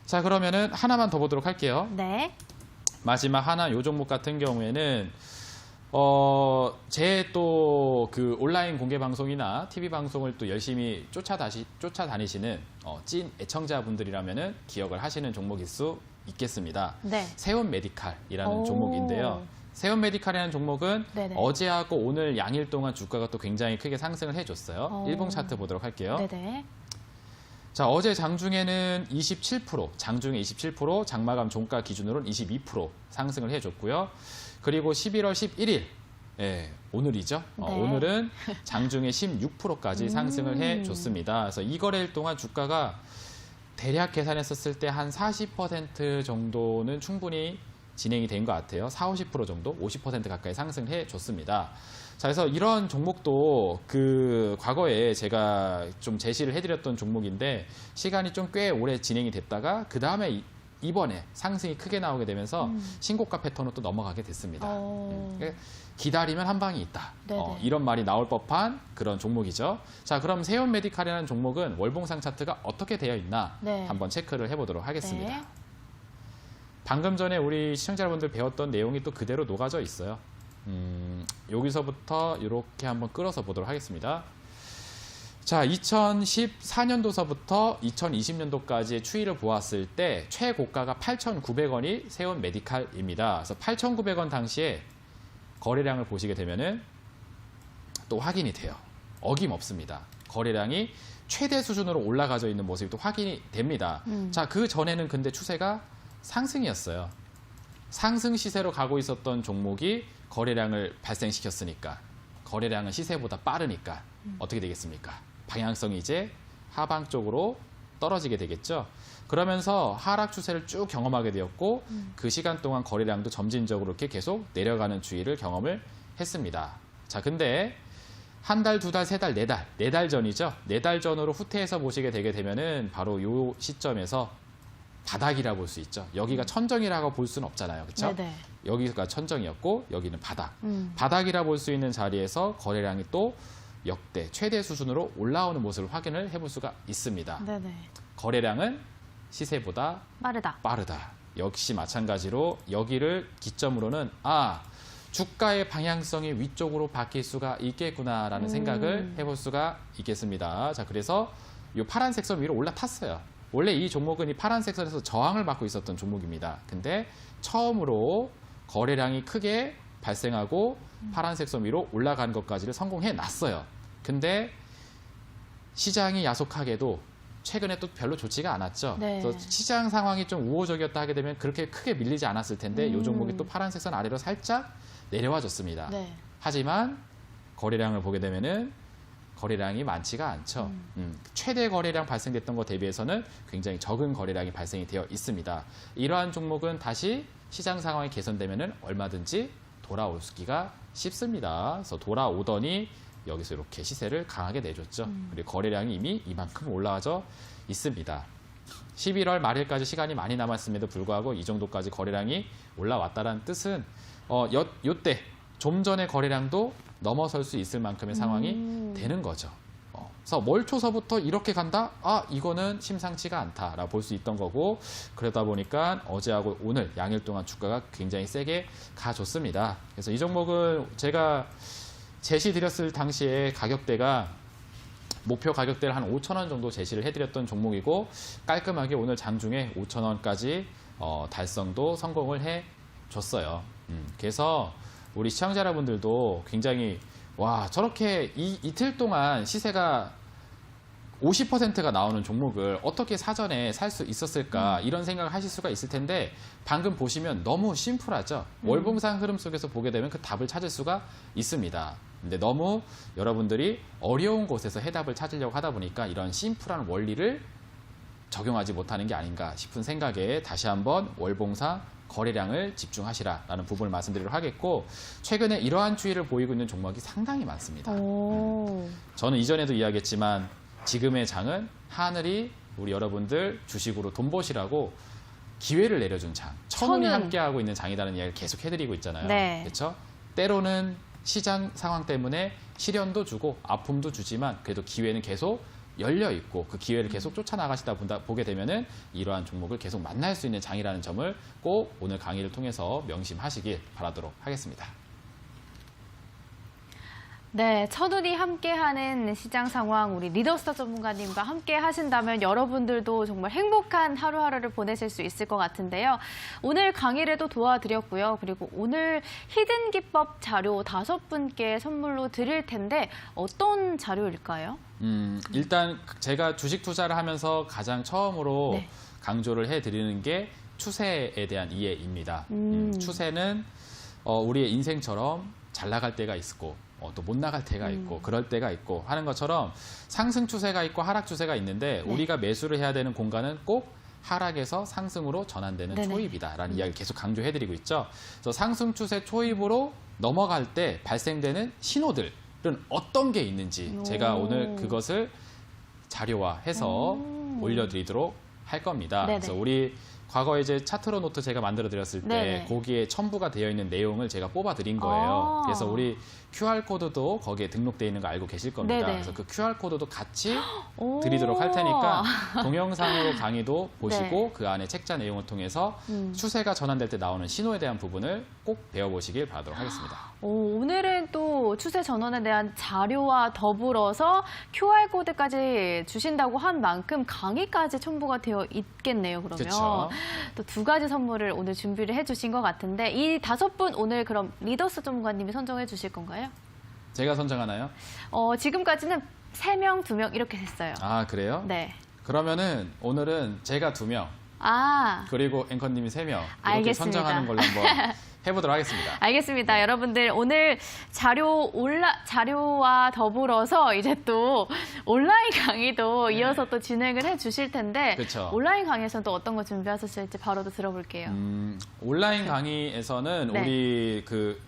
자, 그러면은 하나만 더 보도록 할게요. 네. 마지막 하나 요 종목 같은 경우에는 제 또 그 온라인 공개 방송이나 TV 방송을 또 열심히 쫓아다니시는 찐 애청자분들이라면은 기억을 하시는 종목일 수 있겠습니다. 네. 세온 메디칼이라는 오. 종목인데요. 세온 메디칼이라는 종목은 네네. 어제하고 오늘 양일 동안 주가가 또 굉장히 크게 상승을 해줬어요. 일봉 차트 보도록 할게요. 네네. 자, 어제 장중에는 27%, 장중에 27%, 장마감 종가 기준으로는 22% 상승을 해줬고요. 그리고 11월 11일, 예, 오늘이죠. 네. 오늘은 장중에 16%까지 상승을 해줬습니다. 그래서 이 거래일 동안 주가가 대략 계산했었을 때 한 40% 정도는 충분히 진행이 된 것 같아요. 40~50% 정도, 50% 가까이 상승해 줬습니다. 자, 그래서 이런 종목도 그 과거에 제가 좀 제시를 해드렸던 종목인데 시간이 좀 꽤 오래 진행이 됐다가 그 다음에 이번에 상승이 크게 나오게 되면서 신고가 패턴으로 또 넘어가게 됐습니다. 기다리면 한 방이 있다. 네네. 이런 말이 나올 법한 그런 종목이죠. 자, 그럼 세온 메디칼이라는 종목은 월봉상 차트가 어떻게 되어 있나 네. 한번 체크를 해보도록 하겠습니다. 네. 방금 전에 우리 시청자 여러분들 배웠던 내용이 또 그대로 녹아져 있어요. 여기서부터 이렇게 한번 끌어서 보도록 하겠습니다. 자, 2014년도서부터 2020년도까지의 추이를 보았을 때 최고가가 8,900원이 세온 메디칼입니다. 그래서 8,900원 당시에 거래량을 보시게 되면은 또 확인이 돼요. 어김없습니다. 거래량이 최대 수준으로 올라가져 있는 모습이 또 확인이 됩니다. 자, 그 전에는 근데 추세가 상승이었어요. 상승 시세로 가고 있었던 종목이 거래량을 발생시켰으니까 거래량은 시세보다 빠르니까 어떻게 되겠습니까? 방향성이 이제 하방 쪽으로 떨어지게 되겠죠. 그러면서 하락 추세를 쭉 경험하게 되었고 그 시간 동안 거래량도 점진적으로 이렇게 계속 내려가는 추이를 경험을 했습니다. 자, 근데 한 달, 두 달, 세 달, 네 달 전이죠. 4달 전으로 후퇴해서 보시게 되게 되면은 바로 요 시점에서 바닥이라 볼 수 있죠. 여기가 천정이라고 볼 수는 없잖아요. 그렇죠? 네네. 여기가 천정이었고 여기는 바닥. 음. 바닥이라 볼 수 있는 자리에서 거래량이 또 역대 최대 수준으로 올라오는 모습을 확인을 해볼 수가 있습니다. 네네. 거래량은 시세보다 빠르다. 빠르다. 역시 마찬가지로 여기를 기점으로는 주가의 방향성이 위쪽으로 바뀔 수가 있겠구나라는 생각을 해볼 수가 있겠습니다. 자, 그래서 이 파란색 선 위로 올라탔어요. 원래 이 종목은 이 파란색 선에서 저항을 받고 있었던 종목입니다. 근데 처음으로 거래량이 크게 발생하고 파란색 선 위로 올라가는 것까지를 성공해 놨어요. 근데 시장이 야속하게도 최근에 또 별로 좋지가 않았죠. 네. 그래서 시장 상황이 좀 우호적이었다 하게 되면 그렇게 크게 밀리지 않았을 텐데 이 종목이 또 파란색 선 아래로 살짝 내려와 줬습니다. 네. 하지만 거래량을 보게 되면은 거래량이 많지가 않죠. 최대 거래량 발생됐던 것 대비해서는 굉장히 적은 거래량이 발생이 되어 있습니다. 이러한 종목은 다시 시장 상황이 개선되면은 얼마든지 돌아오기가 쉽습니다. 그래서 돌아오더니 여기서 이렇게 시세를 강하게 내줬죠. 그리고 거래량이 이미 이만큼 올라와져 있습니다. 11월 말일까지 시간이 많이 남았음에도 불구하고 이 정도까지 거래량이 올라왔다는 뜻은 요때 좀 전의 거래량도 넘어설 수 있을 만큼의 상황이 되는 거죠. 그래서 월 초서부터 이렇게 간다? 아, 이거는 심상치가 않다라고 볼 수 있던 거고, 그러다 보니까 어제하고 오늘 양일 동안 주가가 굉장히 세게 가줬습니다. 그래서 이 종목은 제가 제시 드렸을 당시에 가격대가 목표 가격대를 한 5,000원 정도 제시를 해드렸던 종목이고, 깔끔하게 오늘 장중에 5,000원까지 달성도 성공을 해줬어요. 그래서 우리 시청자 여러분들도 굉장히 와, 저렇게 이틀 동안 시세가 50%가 나오는 종목을 어떻게 사전에 살 수 있었을까, 이런 생각을 하실 수가 있을 텐데, 방금 보시면 너무 심플하죠. 월봉상 흐름 속에서 보게 되면 그 답을 찾을 수가 있습니다. 근데 너무 여러분들이 어려운 곳에서 해답을 찾으려고 하다 보니까 이런 심플한 원리를 적용하지 못하는 게 아닌가 싶은 생각에 다시 한번 월봉상 거래량을 집중하시라라는 부분을 말씀드리도록 하겠고, 최근에 이러한 추이를 보이고 있는 종목이 상당히 많습니다. 저는 이전에도 이야기했지만 지금의 장은 하늘이 우리 여러분들 주식으로 돈 버시라고 기회를 내려준 장, 천운이 함께하고 있는 장이라는 이야기를 계속 해드리고 있잖아요. 네. 그렇죠? 때로는 시장 상황 때문에 시련도 주고 아픔도 주지만 그래도 기회는 계속 열려 있고 그 기회를 계속 쫓아나가시다 보게 되면은 이러한 종목을 계속 만날 수 있는 장이라는 점을 꼭 오늘 강의를 통해서 명심하시길 바라도록 하겠습니다. 네, 천운이 함께하는 시장 상황 우리 리더스타 전문가님과 함께 하신다면 여러분들도 정말 행복한 하루하루를 보내실 수 있을 것 같은데요. 오늘 강의를 또 도와드렸고요. 그리고 오늘 히든 기법 자료 5분께 선물로 드릴 텐데 어떤 자료일까요? 일단 제가 주식 투자를 하면서 가장 처음으로 네. 강조를 해드리는 게 추세에 대한 이해입니다. 추세는 우리의 인생처럼 잘 나갈 때가 있고 또 못 나갈 때가 있고 그럴 때가 있고 하는 것처럼 상승 추세가 있고 하락 추세가 있는데 네. 우리가 매수를 해야 되는 공간은 꼭 하락에서 상승으로 전환되는 네네. 초입이다라는 이야기를 계속 강조해드리고 있죠. 그래서 상승 추세 초입으로 넘어갈 때 발생되는 신호들은 어떤 게 있는지 제가 오늘 그것을 자료화해서 올려드리도록 할 겁니다. 네네. 그래서 우리 과거에 이제 차트로 노트 제가 만들어 드렸을 때 네네. 거기에 첨부가 되어 있는 내용을 제가 뽑아 드린 거예요. 아. 그래서 우리 QR코드도 거기에 등록되어 있는 거 알고 계실 겁니다. 네네. 그래서 그 QR코드도 같이 오. 드리도록 할 테니까 동영상으로 강의도 보시고 네. 그 안에 책자 내용을 통해서 추세가 전환될 때 나오는 신호에 대한 부분을 꼭 배워보시길 바라도록 하겠습니다. 오늘은 또 추세 전환에 대한 자료와 더불어서 QR코드까지 주신다고 한 만큼 강의까지 첨부가 되어 있겠네요, 그러면. 그쵸. 또 2가지 선물을 오늘 준비를 해주신 것 같은데 이 5분 오늘 그럼 리더스 전문가님이 선정해 주실 건가요? 제가 선정하나요? 지금까지는 3명, 2명 이렇게 됐어요. 아, 그래요? 네. 그러면은 오늘은 제가 2명, 아, 그리고 앵커님이 3명 이렇게 알겠습니다. 선정하는 걸로 한번 해보도록 하겠습니다. 알겠습니다. 여러분들 오늘 자료와 더불어서 이제 또 온라인 강의도 이어서 또 진행을 해 주실 텐데 그쵸. 온라인 강의에서는 또 어떤 거 준비하셨을지 바로 또 들어볼게요. 온라인 강의에서는 네. 우리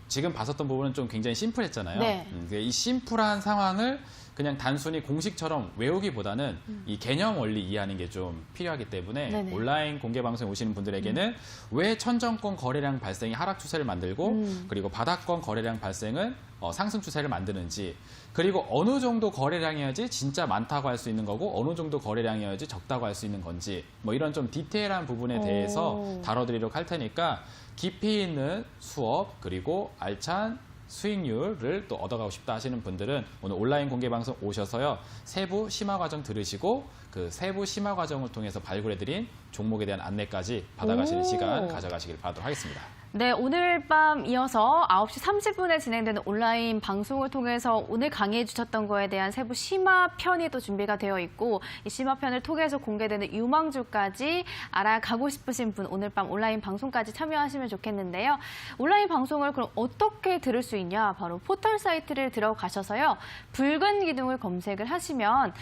지금 봤었던 부분은 좀 굉장히 심플했잖아요. 네. 이 심플한 상황을 그냥 단순히 공식처럼 외우기보다는 이 개념 원리 이해하는 게 좀 필요하기 때문에 네네. 온라인 공개 방송에 오시는 분들에게는 왜 천정권 거래량 발생이 하락 추세를 만들고 그리고 바닥권 거래량 발생은 상승 추세를 만드는지, 그리고 어느 정도 거래량이어야지 진짜 많다고 할 수 있는 거고 어느 정도 거래량이어야지 적다고 할 수 있는 건지, 뭐 이런 좀 디테일한 부분에 대해서 다뤄드리도록 할 테니까 깊이 있는 수업 그리고 알찬 수익률을 또 얻어가고 싶다 하시는 분들은 오늘 온라인 공개 방송 오셔서요, 세부 심화 과정 들으시고 그 세부 심화 과정을 통해서 발굴해드린 종목에 대한 안내까지 받아가시는 시간 가져가시길 바라도록 하겠습니다. 네, 오늘 밤 이어서 9시 30분에 진행되는 온라인 방송을 통해서 오늘 강의해 주셨던 거에 대한 세부 심화편이 또 준비가 되어 있고 이 심화편을 통해서 공개되는 유망주까지 알아가고 싶으신 분 오늘 밤 온라인 방송까지 참여하시면 좋겠는데요. 온라인 방송을 그럼 어떻게 들을 수 있냐? 바로 포털 사이트를 들어가셔서요. 붉은 기둥을 검색을 하시면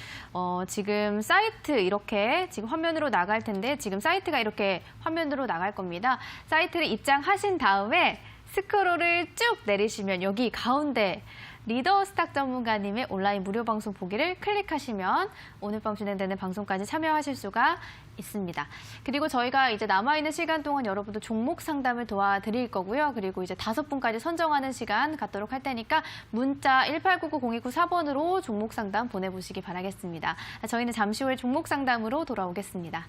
지금 사이트 이렇게 지금 화면으로 나갈 텐데 지금 사이트가 이렇게 화면으로 나갈 겁니다. 사이트를 입장하신 다음에 스크롤을 쭉 내리시면 여기 가운데 리더스탁 전문가님의 온라인 무료 방송 보기를 클릭하시면 오늘 밤 진행되는 방송까지 참여하실 수가 있습니다. 그리고 저희가 이제 남아있는 시간 동안 여러분들 종목 상담을 도와드릴 거고요. 그리고 이제 5분까지 선정하는 시간 갖도록 할 테니까 문자 189902994번으로 종목 상담 보내보시기 바라겠습니다. 저희는 잠시 후에 종목 상담으로 돌아오겠습니다.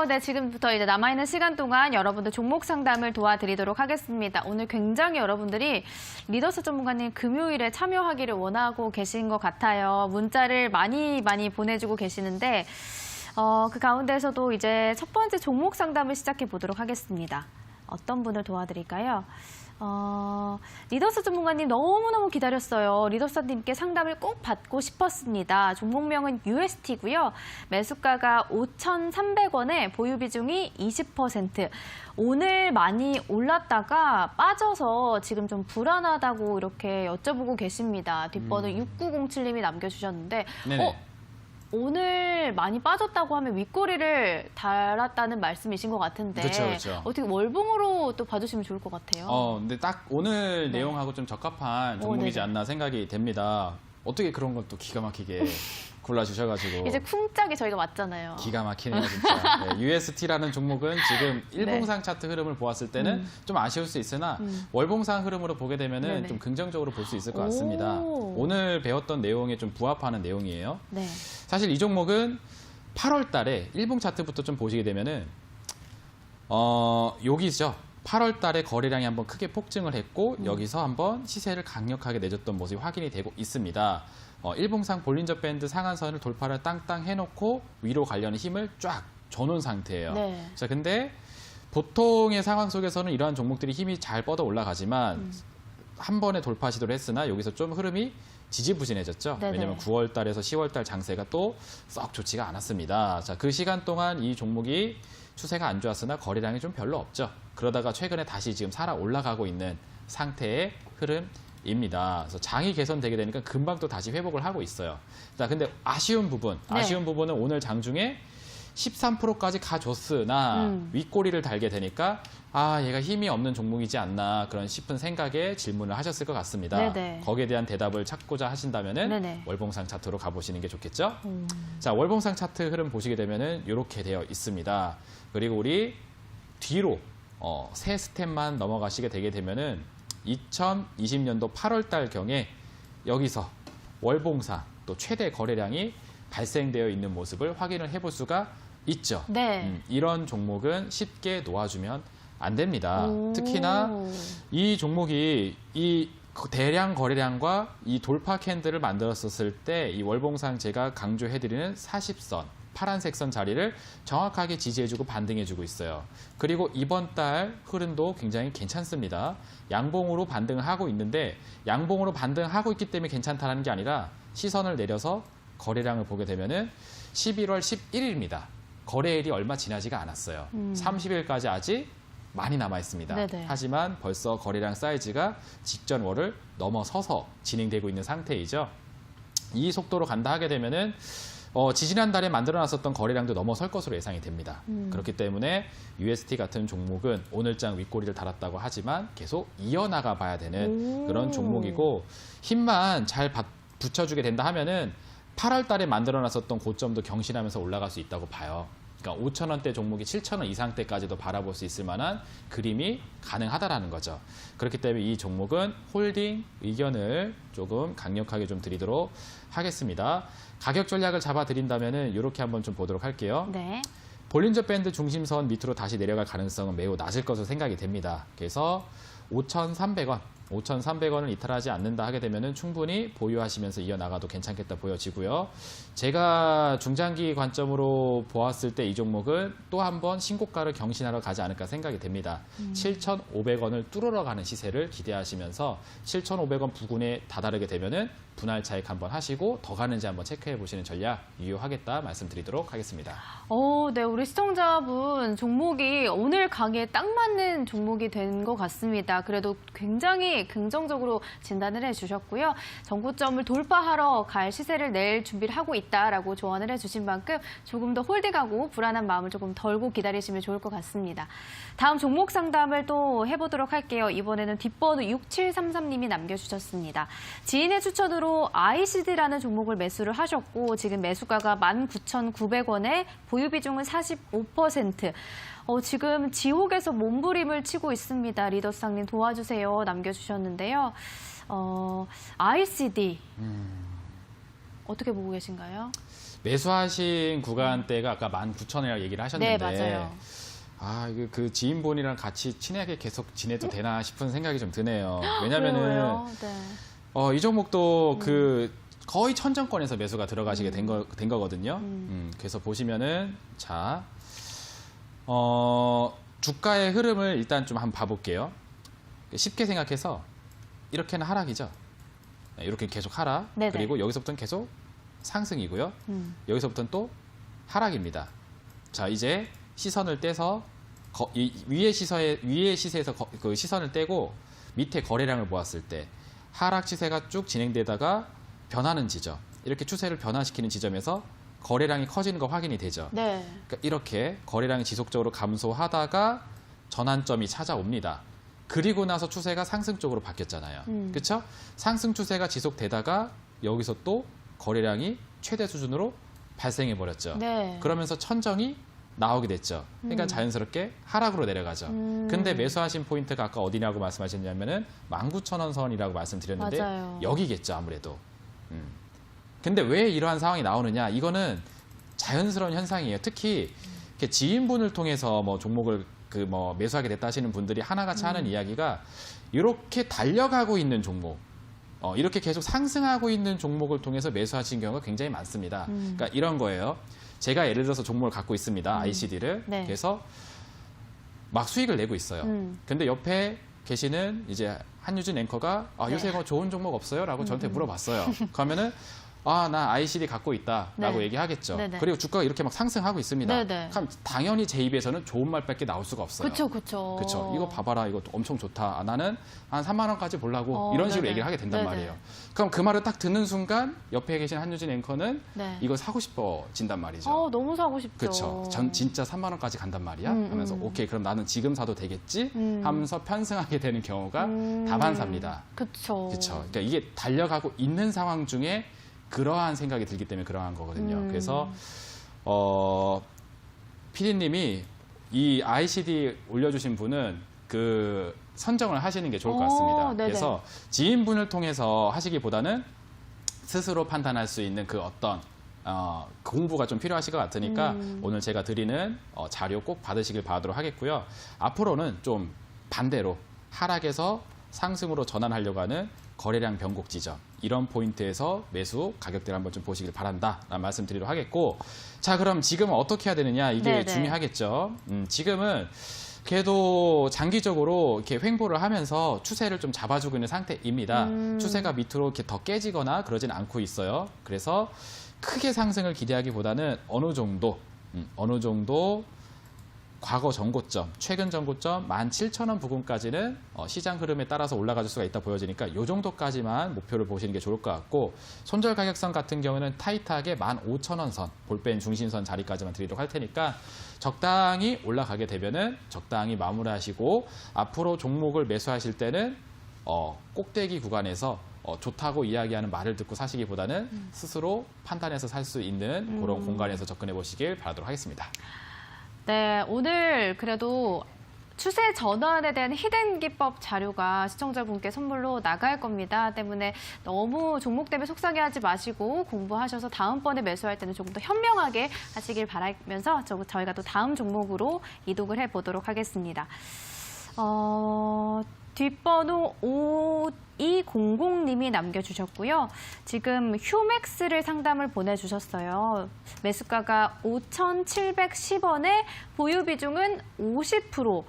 네, 지금부터 이제 남아있는 시간 동안 여러분들 종목 상담을 도와드리도록 하겠습니다. 오늘 굉장히 여러분들이 리더스 전문가님 금요일에 참여하기를 원하고 계신 것 같아요. 문자를 많이 보내주고 계시는데 그 가운데서도 이제 첫 번째 종목 상담을 시작해 보도록 하겠습니다. 어떤 분을 도와드릴까요? 리더스 전문가님 너무너무 기다렸어요. 리더스님께 상담을 꼭 받고 싶었습니다. 종목명은 UST고요. 매수가가 5,300원에 보유 비중이 20%. 오늘 많이 올랐다가 빠져서 지금 좀 불안하다고 이렇게 여쭤보고 계십니다. 뒷번호 6907님이 남겨주셨는데 오늘 많이 빠졌다고 하면 윗꼬리를 달았다는 말씀이신 것 같은데 그렇죠. 어떻게 월봉으로 또 봐주시면 좋을 것 같아요. 근데 딱 오늘 네. 내용하고 좀 적합한 종목이지 않나 생각이 됩니다. 어떻게 그런 걸 또 기가 막히게 골라주셔가지고. 이제 쿵짝이 저희가 맞잖아요. 기가 막히네요, 진짜. 네, UST라는 종목은 지금 일봉상 차트 흐름을 보았을 때는 좀 아쉬울 수 있으나 월봉상 흐름으로 보게 되면은 좀 긍정적으로 볼 수 있을 것 같습니다. 오늘 배웠던 내용에 좀 부합하는 내용이에요. 네. 사실 이 종목은 8월 달에 일봉 차트부터 좀 보시게 되면은 여기죠. 8월 달에 거래량이 한번 크게 폭증을 했고 여기서 한번 시세를 강력하게 내줬던 모습이 확인이 되고 있습니다. 일봉상 볼린저 밴드 상한선을 돌파를 땅땅 해놓고 위로 가려는 힘을 쫙 줘놓은 상태예요. 네. 자, 근데 보통의 상황 속에서는 이러한 종목들이 힘이 잘 뻗어 올라가지만 한 번에 돌파 시도를 했으나 여기서 좀 흐름이 지지부진해졌죠. 네네. 왜냐하면 9월 달에서 10월 달 장세가 또 썩 좋지가 않았습니다. 자, 그 시간 동안 이 종목이 추세가 안 좋았으나 거래량이 좀 별로 없죠. 그러다가 최근에 다시 지금 살아 올라가고 있는 상태의 흐름입니다. 그래서 장이 개선되게 되니까 금방 또 다시 회복을 하고 있어요. 자, 근데 아쉬운 부분은 오늘 장중에 13%까지 가줬으나 윗꼬리를 달게 되니까 얘가 힘이 없는 종목이지 않나 그런 싶은 생각에 질문을 하셨을 것 같습니다. 네네. 거기에 대한 대답을 찾고자 하신다면은 네네. 월봉상 차트로 가보시는 게 좋겠죠. 자, 월봉상 차트 흐름 보시게 되면은 이렇게 되어 있습니다. 그리고 우리 뒤로 세 스텝만 넘어가시게 되게 되면은 2020년도 8월 달 경에 여기서 월봉상 또 최대 거래량이 발생되어 있는 모습을 확인을 해볼 수가 있죠. 네. 이런 종목은 쉽게 놓아주면 안 됩니다. 특히나 이 종목이 이 대량 거래량과 이 돌파 캔들을 만들었었을 때 이 월봉상 제가 강조해드리는 40선, 파란색 선 자리를 정확하게 지지해주고 반등해주고 있어요. 그리고 이번 달 흐름도 굉장히 괜찮습니다. 양봉으로 반등을 하고 있는데 양봉으로 반등하고 있기 때문에 괜찮다는 게 아니라 시선을 내려서 거래량을 보게 되면은 11월 11일입니다. 거래일이 얼마 지나지가 않았어요. 30일까지 아직 많이 남아 있습니다. 네네. 하지만 벌써 거래량 사이즈가 직전 월을 넘어서서 진행되고 있는 상태이죠. 이 속도로 간다 하게 되면은 지지난달에 만들어놨었던 거래량도 넘어설 것으로 예상이 됩니다. 그렇기 때문에 UST 같은 종목은 오늘장 윗꼬리를 달았다고 하지만 계속 이어나가 봐야 되는 그런 종목이고 힘만 잘 붙여주게 된다 하면은 8월 달에 만들어놨었던 고점도 경신하면서 올라갈 수 있다고 봐요. 그러니까 5,000원대 종목이 7,000원 이상대까지도 바라볼 수 있을 만한 그림이 가능하다라는 거죠. 그렇기 때문에 이 종목은 홀딩 의견을 조금 강력하게 좀 드리도록 하겠습니다. 가격 전략을 잡아드린다면은 이렇게 한번 좀 보도록 할게요. 네. 볼린저 밴드 중심선 밑으로 다시 내려갈 가능성은 매우 낮을 것으로 생각이 됩니다. 그래서 5,300원, 5,300원을 이탈하지 않는다 하게 되면은 충분히 보유하시면서 이어나가도 괜찮겠다 보여지고요. 제가 중장기 관점으로 보았을 때 이 종목은 또 한 번 신고가를 경신하러 가지 않을까 생각이 됩니다. 7,500원을 뚫으러 가는 시세를 기대하시면서 7,500원 부근에 다다르게 되면은 분할 차익 한번 하시고 더 가는지 한번 체크해 보시는 전략 유효하겠다 말씀드리도록 하겠습니다. 네, 우리 시청자분 종목이 오늘 강의에 딱 맞는 종목이 된 것 같습니다. 그래도 굉장히 긍정적으로 진단을 해주셨고요. 정고점을 돌파하러 갈 시세를 낼 준비를 하고 있다라고 조언을 해주신 만큼 조금 더 홀딩하고 불안한 마음을 조금 덜고 기다리시면 좋을 것 같습니다. 다음 종목 상담을 또 해보도록 할게요. 이번에는 뒷번호 6733님이 남겨주셨습니다. 지인의 추천으로 ICD라는 종목을 매수를 하셨고 지금 매수가가 19,900원에 보유 비중은 45%. 지금 지옥에서 몸부림을 치고 있습니다. 리더상님 도와주세요. 남겨주셨는데요. ICD 어떻게 보고 계신가요? 매수하신 구간대가 아까 19,000원이라고 얘기를 하셨는데 네, 맞아요. 이거 그 지인분이랑 같이 친하게 계속 지내도 되나 싶은 생각이 좀 드네요. 왜냐면은 왜요? 네. 이 종목도 그 거의 천정권에서 매수가 들어가시게 된 거거든요. 그래서 보시면은 자, 주가의 흐름을 일단 좀 한번 봐볼게요. 쉽게 생각해서 이렇게는 하락이죠. 네, 이렇게 계속 하락. 네네. 그리고 여기서부터는 계속 상승이고요. 여기서부터는 또 하락입니다. 자, 이제 시선을 떼서 위의 시세에서 그 시선을 떼고 밑에 거래량을 보았을 때 하락 시세가 쭉 진행되다가 변하는 지점, 이렇게 추세를 변화시키는 지점에서 거래량이 커지는 거 확인이 되죠. 네. 그러니까 이렇게 거래량이 지속적으로 감소하다가 전환점이 찾아옵니다. 그리고 나서 추세가 상승 쪽으로 바뀌었잖아요. 그렇죠? 상승 추세가 지속되다가 여기서 또 거래량이 최대 수준으로 발생해 버렸죠. 네. 그러면서 천정이 나오게 됐죠. 그러니까 자연스럽게 하락으로 내려가죠. 근데 매수하신 포인트가 아까 어디냐고 말씀하셨냐면은 19,000원 선이라고 말씀드렸는데 맞아요. 여기겠죠, 아무래도. 근데 왜 이러한 상황이 나오느냐? 이거는 자연스러운 현상이에요. 특히 이렇게 지인분을 통해서 뭐 종목을 매수하게 됐다 하시는 분들이 하나같이 하는 이야기가 이렇게 달려가고 있는 종목, 이렇게 계속 상승하고 있는 종목을 통해서 매수하신 경우가 굉장히 많습니다. 그러니까 이런 거예요. 제가 예를 들어서 종목을 갖고 있습니다. ICD를. 네. 그래서 막 수익을 내고 있어요. 근데 옆에 계시는 이제 한유진 앵커가 요새 뭐 좋은 종목 없어요? 라고 저한테 물어봤어요. 그러면은 나 ICD 갖고 있다 라고 네. 얘기하겠죠. 네네. 그리고 주가가 이렇게 막 상승하고 있습니다. 네네. 그럼 당연히 제 입에서는 좋은 말밖에 나올 수가 없어요. 그쵸. 그렇죠. 이거 봐봐라. 이거 엄청 좋다. 나는 한 3만 원까지 보려고 이런 식으로 네네. 얘기를 하게 된단 네네. 말이에요. 그럼 그 말을 딱 듣는 순간 옆에 계신 한유진 앵커는 네. 이거 사고 싶어진단 말이죠. 너무 사고 싶죠. 그렇죠. 전 진짜 3만 원까지 간단 말이야. 하면서 오케이 그럼 나는 지금 사도 되겠지 하면서 편승하게 되는 경우가 다반사입니다. 그쵸. 그렇죠. 그러니까 이게 달려가고 있는 상황 중에 그러한 생각이 들기 때문에 그러한 거거든요. 그래서 PD님이 이 ICD 올려주신 분은 그 선정을 하시는 게 좋을 것 같습니다. 네네. 그래서 지인분을 통해서 하시기보다는 스스로 판단할 수 있는 그 어떤 공부가 좀 필요하실 것 같으니까 오늘 제가 드리는 자료 꼭 받으시길 바라도록 하겠고요. 앞으로는 좀 반대로 하락에서 상승으로 전환하려고 하는 거래량 변곡 지점, 이런 포인트에서 매수 가격대를 한번 좀 보시길 바란다 라는 말씀 드리도록 하겠고, 자 그럼 지금은 어떻게 해야 되느냐, 이게 네네. 중요하겠죠. 지금은 그래도 장기적으로 이렇게 횡보를 하면서 추세를 좀 잡아주고 있는 상태입니다. 추세가 밑으로 이렇게 더 깨지거나 그러진 않고 있어요. 그래서 크게 상승을 기대하기보다는 어느 정도 과거 전고점, 최근 전고점 17,000원 부근까지는 시장 흐름에 따라서 올라갈 수가 있다 보여지니까 이 정도까지만 목표를 보시는 게 좋을 것 같고, 손절 가격선 같은 경우는 타이트하게 15,000원 선, 볼펜 중심선 자리까지만 드리도록 할 테니까 적당히 올라가게 되면은 적당히 마무리하시고, 앞으로 종목을 매수하실 때는 꼭대기 구간에서 좋다고 이야기하는 말을 듣고 사시기보다는 스스로 판단해서 살 수 있는 그런 공간에서 접근해 보시길 바라도록 하겠습니다. 네, 오늘 그래도 추세 전환에 대한 히든 기법 자료가 시청자분께 선물로 나갈 겁니다. 때문에 너무 종목 때문에 속상해하지 마시고 공부하셔서 다음번에 매수할 때는 조금 더 현명하게 하시길 바라면서 저희가 또 다음 종목으로 이동을 해보도록 하겠습니다. 뒷번호 0200님이 남겨주셨고요. 지금 휴맥스를 상담을 보내주셨어요. 매수가가 5,710원에 보유 비중은 50%.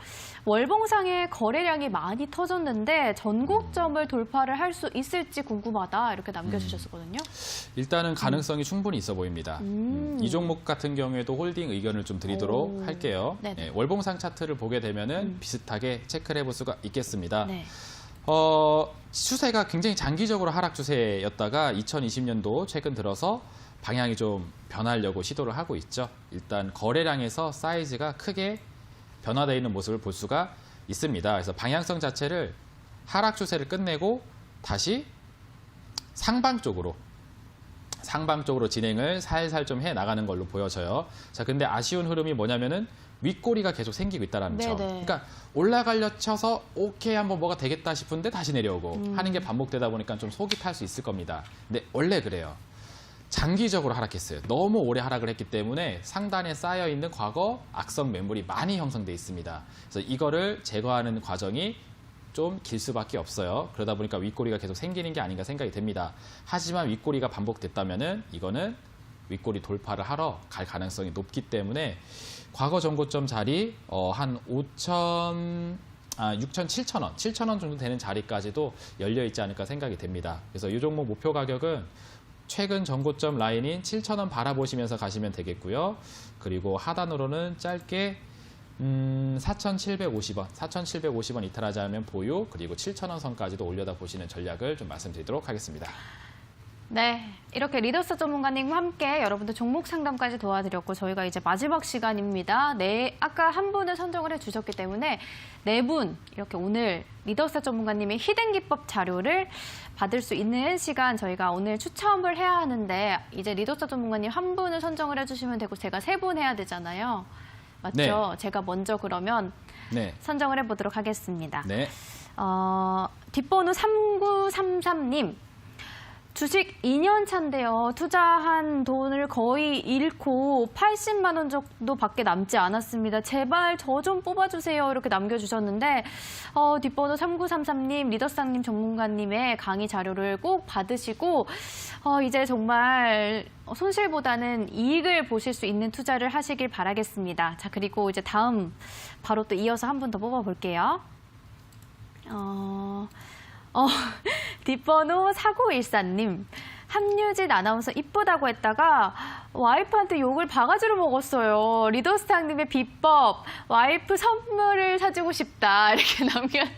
월봉상에 거래량이 많이 터졌는데 전고점을 돌파를 할 수 있을지 궁금하다 이렇게 남겨주셨거든요. 일단은 가능성이 충분히 있어 보입니다. 이 종목 같은 경우에도 홀딩 의견을 좀 드리도록 할게요. 네, 월봉상 차트를 보게 되면은 비슷하게 체크를 해볼 수가 있겠습니다. 네. 추세가 굉장히 장기적으로 하락 추세였다가 2020년도 최근 들어서 방향이 좀 변하려고 시도를 하고 있죠. 일단 거래량에서 사이즈가 크게 변화되어 있는 모습을 볼 수가 있습니다. 그래서 방향성 자체를 하락 추세를 끝내고 다시 상방 쪽으로 진행을 살살 좀 해 나가는 걸로 보여져요. 자, 근데 아쉬운 흐름이 뭐냐면은 윗꼬리가 계속 생기고 있다는 점. 그러니까 올라가려 쳐서 오케이 한번 뭐가 되겠다 싶은데 다시 내려오고 하는 게 반복되다 보니까 좀 속이 탈 수 있을 겁니다. 근데 원래 그래요. 장기적으로 하락했어요. 너무 오래 하락을 했기 때문에 상단에 쌓여있는 과거 악성 매물이 많이 형성돼 있습니다. 그래서 이거를 제거하는 과정이 좀 길 수밖에 없어요. 그러다 보니까 윗꼬리가 계속 생기는 게 아닌가 생각이 됩니다. 하지만 윗꼬리가 반복됐다면은 이거는 윗꼬리 돌파를 하러 갈 가능성이 높기 때문에 과거 전고점 자리 한 6천, 7천 원 정도 되는 자리까지도 열려 있지 않을까 생각이 됩니다. 그래서 이 종목 목표 가격은 최근 전고점 라인인 7,000원 바라보시면서 가시면 되겠고요. 그리고 하단으로는 짧게 4,750원 이탈하지 않으면 보유, 그리고 7,000원 선까지도 올려다 보시는 전략을 좀 말씀드리도록 하겠습니다. 네, 이렇게 리더스 전문가님과 함께 여러분들 종목 상담까지 도와드렸고 저희가 이제 마지막 시간입니다. 네, 아까 한 분을 선정을 해주셨기 때문에 네 분 이렇게 오늘 리더스 전문가님의 히든 기법 자료를 받을 수 있는 시간 저희가 오늘 추첨을 해야 하는데 이제 리더스 전문가님 한 분을 선정을 해주시면 되고 제가 세 분 해야 되잖아요. 맞죠? 네. 제가 먼저 그러면 선정을 해보도록 하겠습니다. 네. 뒷번호 3933님. 주식 2년 차인데요. 투자한 돈을 거의 잃고 80만 원 정도밖에 남지 않았습니다. 제발 저 좀 뽑아주세요. 이렇게 남겨주셨는데 뒷번호 3933님, 리더상님 전문가님의 강의 자료를 꼭 받으시고 이제 정말 손실보다는 이익을 보실 수 있는 투자를 하시길 바라겠습니다. 자, 그리고 이제 다음 바로 또 이어서 한 분 더 뽑아볼게요. 뒷번호 4914님. 함유진 아나운서 이쁘다고 했다가 와이프한테 욕을 바가지로 먹었어요. 리더스탕님의 비법, 와이프 선물을 사주고 싶다. 이렇게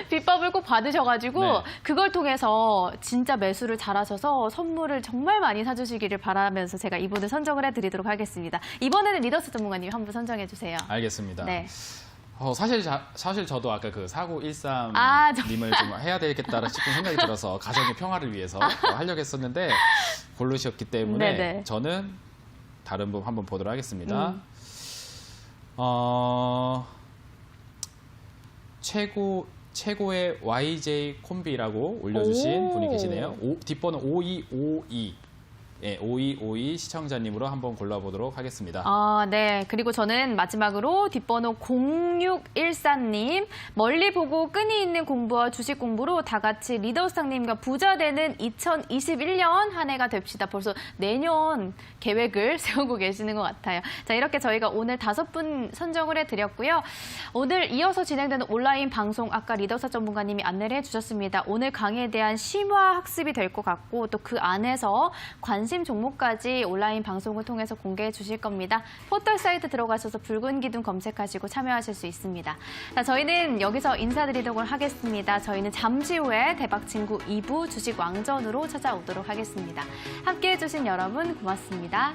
비법을 꼭 받으셔가지고 그걸 통해서 진짜 매수를 잘하셔서 선물을 정말 많이 사주시기를 바라면서 제가 이분을 선정을 해드리도록 하겠습니다. 이번에는 리더스 전문가님 한 분 선정해 주세요. 알겠습니다. 네. 사실 저도 아까 그 4913님을 좀 해야 되겠다 싶은 생각이 들어서 가정의 평화를 위해서 하려고 했었는데 고르셨기 때문에 저는 다른 분 한번 보도록 하겠습니다. 최고의 YJ 콤비라고 올려주신 분이 계시네요. 뒷번호 5252. 네, 5252 시청자님으로 한번 골라보도록 하겠습니다. 네. 그리고 저는 마지막으로 뒷번호 0614님. 멀리 보고 끈이 있는 공부와 주식 공부로 다 같이 리더상님과 부자 되는 2021년 한 해가 됩시다. 벌써 내년 계획을 세우고 계시는 것 같아요. 자, 이렇게 저희가 오늘 5분 선정을 해드렸고요. 오늘 이어서 진행되는 온라인 방송 아까 리더사 전문가님이 안내를 해주셨습니다. 오늘 강의에 대한 심화 학습이 될 것 같고 또 그 안에서 관심 종목까지 온라인 방송을 통해서 공개해 주실 겁니다. 포털 사이트 들어가셔서 붉은 기둥 검색하시고 참여하실 수 있습니다. 자, 저희는 여기서 인사드리도록 하겠습니다. 저희는 잠시 후에 대박친구 2부 주식 왕전으로 찾아오도록 하겠습니다. 함께해 주신 여러분 고맙습니다.